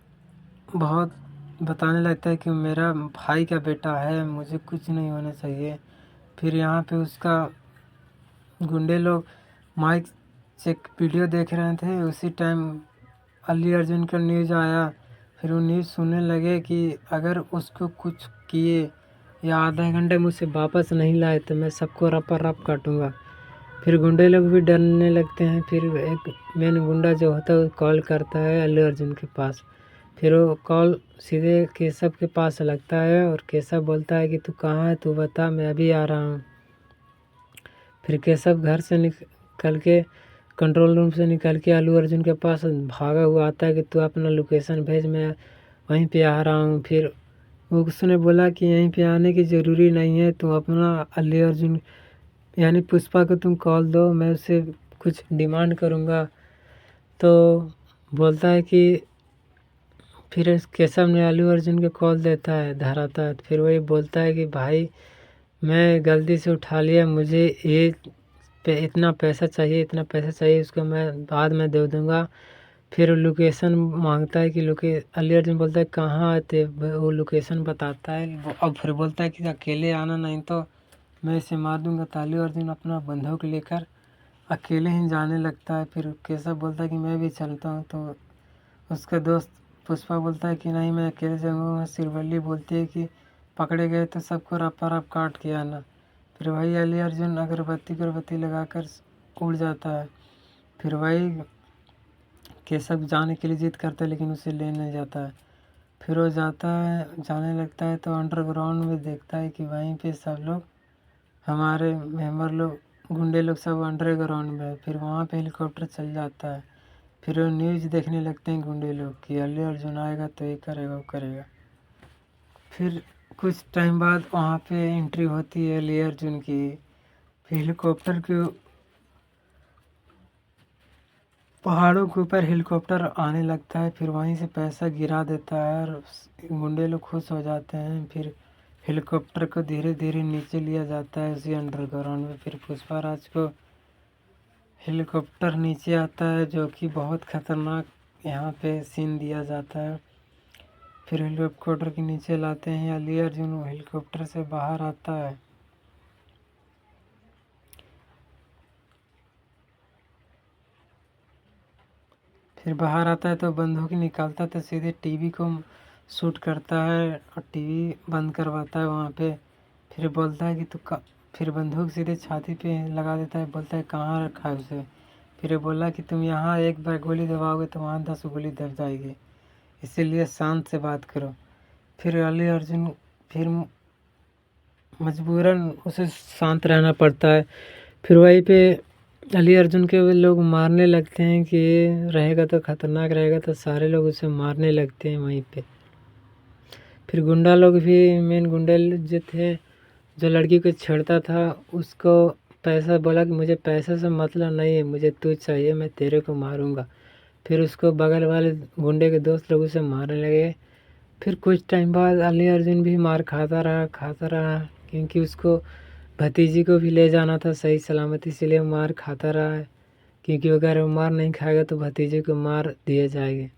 बहुत बताने लगता है कि मेरा भाई का बेटा है, मुझे कुछ नहीं होना चाहिए। फिर यहाँ पे उसका गुंडे लोग माइक चेक वीडियो देख रहे थे, उसी टाइम अली अर्जुन का न्यूज़ आया। फिर वो न्यूज़ सुनने लगे कि अगर उसको कुछ किए या आधा घंटे मुझसे वापस नहीं लाए तो मैं सबको रपा रप काटूंगा। फिर गुंडे लोग भी डरने लगते हैं। फिर एक मेन गुंडा जो होता है वो कॉल करता है अल्लू अर्जुन के पास। फिर वो कॉल सीधे केशव के पास लगता है और केशव बोलता है कि तू कहाँ है, तू बता, मैं अभी आ रहा हूँ। फिर केशव घर से निकल के, कंट्रोल रूम से निकल के अल्लू अर्जुन के पास भागा हुआ आता है कि तू अपना लोकेशन भेज, मैं वहीं पे आ रहा हूँ। फिर वो उसने बोला कि यहीं पे आने की ज़रूरी नहीं है, तुम अपना अल्लू अर्जुन यानी पुष्पा को तुम कॉल दो, मैं उससे कुछ डिमांड करूँगा। तो बोलता है कि फिर केशव ने अल्लू अर्जुन को कॉल देता है, धराता है। फिर वही बोलता है कि भाई मैं गलती से उठा लिया, मुझे ये इतना पैसा चाहिए, इतना पैसा चाहिए, उसको मैं बाद में दे दूँगा। फिर लोकेशन माँगता है कि अल्लू अर्जुन बोलता है कहाँ थे, वो लोकेशन बताता है और फिर बोलता है कि अकेले आना नहीं तो मैं इसे मार दूँगा। तो अल्लू अर्जुन अपना बंदूक लेकर अकेले ही जाने लगता है। फिर केशव बोलता है कि मैं भी चलता हूँ। तो उसका दोस्त पुष्पा बोलता है कि नहीं, मैं अकेले जाऊँगा। सिरवल्ली बोलती है कि पकड़े गए तो सबको रफ काट के आना। फिर वही अली अर्जुन अगरबत्ती लगाकर उड़ जाता है। फिर वही केशव जाने के लिए जिद करता है लेकिन उसे ले नहीं जाता है। फिर वो जाने लगता है तो अंडरग्राउंड में देखता है कि वहीं पे सब लोग, हमारे मेंबर लोग, गुंडे लोग सब अंडरग्राउंड में है। फिर वहाँ पे हेलीकॉप्टर चल जाता है। फिर वो न्यूज़ देखने लगते हैं गुंडे लोग कि अल्लू अर्जुन आएगा तो ये करेगा वो करेगा। फिर कुछ टाइम बाद वहाँ पे एंट्री होती है अल्लू अर्जुन की। फिर हेलीकॉप्टर के पहाड़ों के ऊपर हेलीकॉप्टर आने लगता है। फिर वहीं से पैसा गिरा देता है और गुंडे लोग खुश हो जाते हैं। फिर हेलीकॉप्टर को धीरे धीरे नीचे लिया जाता है उसी अंडरग्राउंड में। फिर पुष्पा राज को हेलीकॉप्टर नीचे आता है, जो कि बहुत खतरनाक यहाँ पे सीन दिया जाता है। फिर हेलीकॉप्टर के नीचे लाते हैं अली अर्जुन, हेलीकॉप्टर से बाहर आता है। फिर बाहर आता है तो बंदूक निकालता है तो सीधे टीवी को शूट करता है और टीवी बंद करवाता है वहाँ पे। फिर बोलता है कि फिर बंदूक सीधे छाती पे लगा देता है, बोलता है कहाँ रखा है उसे। फिर बोला कि तुम यहाँ एक बार गोली दबाओगे तो वहाँ 10 गोली दब जाएगी, इसीलिए शांत से बात करो। फिर अली अर्जुन फिर मजबूरन उसे शांत रहना पड़ता है। फिर वहीं पे अली अर्जुन के वो लोग मारने लगते हैं कि रहेगा तो खतरनाक रहेगा, तो सारे लोग उसे मारने लगते हैं वहीं पे। फिर गुंडा लोग भी, मेन गुंडे जो थे, जो लड़की को छेड़ता था, उसको पैसा बोला कि मुझे पैसे से मतलब नहीं है, मुझे तू चाहिए, मैं तेरे को मारूंगा। फिर उसको बगल वाले गुंडे के दोस्त लोग उसे मारने लगे। फिर कुछ टाइम बाद अली अर्जुन भी मार खाता रहा, क्योंकि उसको भतीजी को भी ले जाना था सही सलामत, इसीलिए मार खाता रहा है, क्योंकि अगर वो मार नहीं खाएगा तो भतीजे को मार दिए जाएंगे।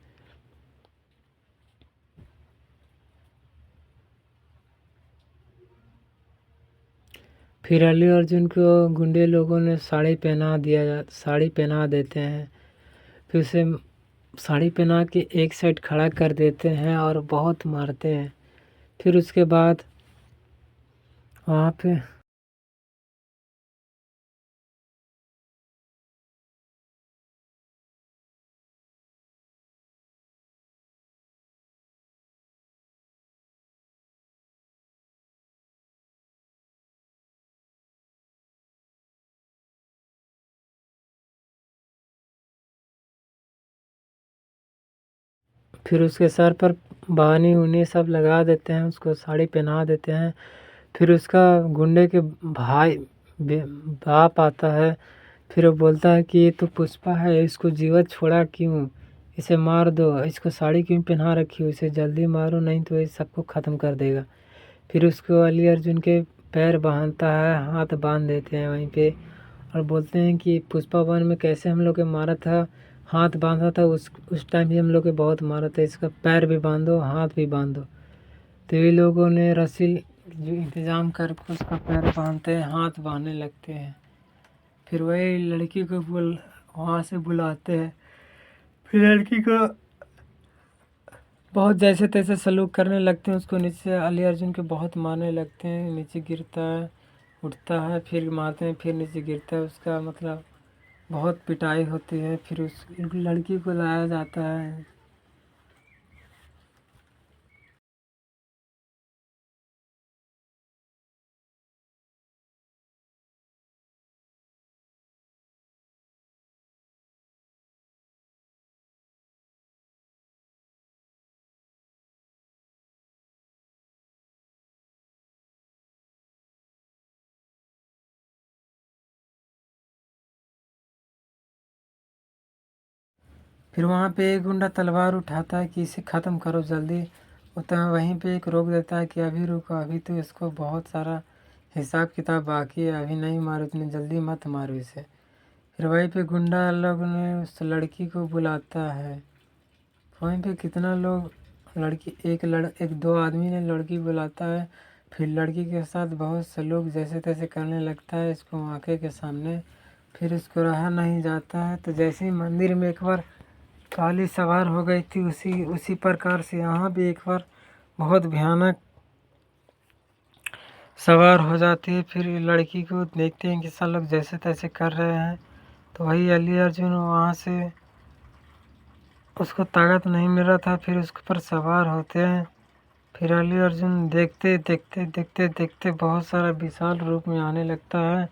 फिर अल्लू अर्जुन को गुंडे लोगों ने साड़ी पहना देते हैं। फिर उसे साड़ी पहना के एक साइड खड़ा कर देते हैं और बहुत मारते हैं। फिर उसके बाद वहाँ पे फिर उसके सर पर बानी ऊनी सब लगा देते हैं, उसको साड़ी पहना देते हैं। फिर उसका गुंडे के भाई बाप आता है। फिर वो बोलता है कि ये तो पुष्पा है, इसको जीवत छोड़ा क्यों, इसे मार दो, इसको साड़ी क्यों पहना रखी हो, इसे जल्दी मारो नहीं तो ये सबको ख़त्म कर देगा। फिर उसको अली अर्जुन के पैर बांधता है, हाथ बांध देते हैं वहीं पे, और बोलते हैं कि पुष्पा वन में कैसे हम लोग के मारा था, हाथ बांधा था, उस टाइम भी हम लोग के बहुत मारा था, इसका पैर भी बांधो हाथ भी बांधो। तो ये लोगों ने रस्सी जो इंतज़ाम करके उसका पैर बांधते हैं, हाथ बांधने लगते हैं। फिर वही लड़की को वहाँ से बुलाते हैं। फिर लड़की को बहुत जैसे तैसे सलूक करने लगते हैं, उसको नीचे अली अर्जुन के बहुत मारने लगते हैं, नीचे गिरता है, उठता है, फिर मारते हैं, फिर नीचे गिरता है, उसका मतलब बहुत पिटाई होती है। फिर उस लड़की को लाया जाता है। फिर वहाँ पे एक गुंडा तलवार उठाता है कि इसे ख़त्म करो जल्दी, तो वहीं पे एक रोक देता है कि अभी रुको, अभी तो इसको बहुत सारा हिसाब किताब बाकी है, अभी नहीं मारो, इतनी जल्दी मत मारो इसे। फिर वहीं पे गुंडा लोग ने उस लड़की को बुलाता है। वहीं पे कितना लोग लड़की एक दो आदमी ने लड़की बुलाता है, फिर लड़की के साथ बहुत से लोग जैसे तैसे करने लगता है इसको आंखें के सामने। फिर इसको रहा नहीं जाता है, तो जैसे ही मंदिर में एक बार काली सवार हो गई थी, उसी प्रकार से यहाँ भी एक बार बहुत भयानक सवार हो जाती है। फिर लड़की को देखते हैं कि सब लोग जैसे तैसे कर रहे हैं, तो वही अली अर्जुन वहाँ से उसको ताकत नहीं मिल रहा था, फिर उसके ऊपर सवार होते हैं। फिर अली अर्जुन देखते देखते देखते देखते बहुत सारा विशाल रूप में आने लगता है।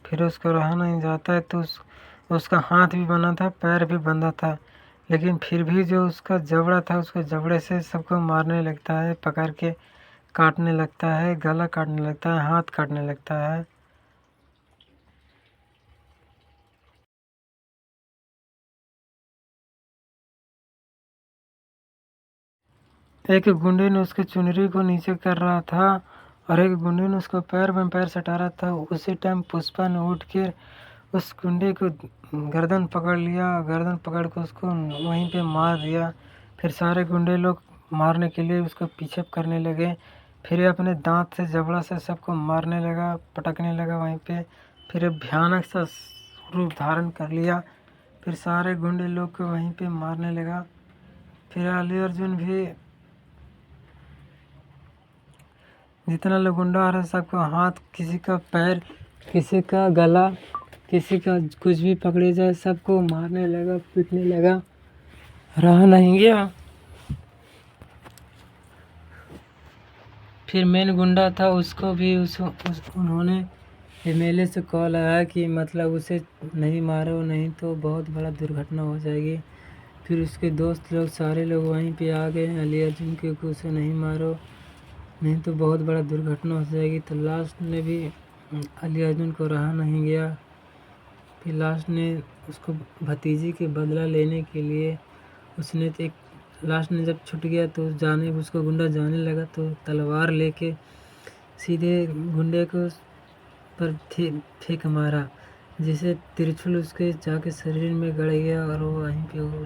फिर उसको रहा नहीं जाता है, तो उसका हाथ भी बना था, पैर भी बंधा था, लेकिन फिर भी जो उसका जबड़ा था, उसको जबड़े से सबको मारने लगता है, पकड़ के काटने लगता है, गला काटने लगता है, हाथ काटने लगता है। एक गुंडे ने उसके चुनरी को नीचे कर रहा था और एक गुंडे ने उसको पैर में पैर सटा रहा था। उसी टाइम पुष्पा ने उठ के उस गुंडे को गर्दन पकड़ लिया, गर्दन पकड़ के उसको वहीं पे मार दिया। फिर सारे गुंडे लोग मारने के लिए उसको पीछे करने लगे। फिर ये अपने दांत से जबड़ा से सबको मारने लगा, पटकने लगा वहीं पे। फिर एक भयानक सा रूप धारण कर लिया, फिर सारे गुंडे लोग को वहीं पे मारने लगा। फिर अली अर्जुन भी जितना लोग गुंडा आ रहा सबका हाथ, किसी का पैर, किसी का गला, किसी का कुछ भी पकड़े जाए सबको मारने लगा, पीटने लगा, रहा नहीं गया। फिर मेन गुंडा था उसको भी उन्होंने एमएलए से कॉल आया कि मतलब उसे नहीं मारो, नहीं तो बहुत बड़ा दुर्घटना हो जाएगी। फिर उसके दोस्त लोग सारे लोग वहीं पे आ गए अली अर्जुन के, उसे नहीं मारो, नहीं तो बहुत बड़ा दुर्घटना हो जाएगी। तो लास्ट में भी अली अर्जुन को रहा नहीं गया। फिर लास्ट ने उसको भतीजी के बदला लेने के लिए उसने तो एक लास्ट में जब छूट गया तो उसको गुंडा जाने लगा, तो तलवार लेके सीधे गुंडे को पर फेंक मारा, जिसे तिरछुल उसके जाके शरीर में गड़ गया और वो वहीं पे वो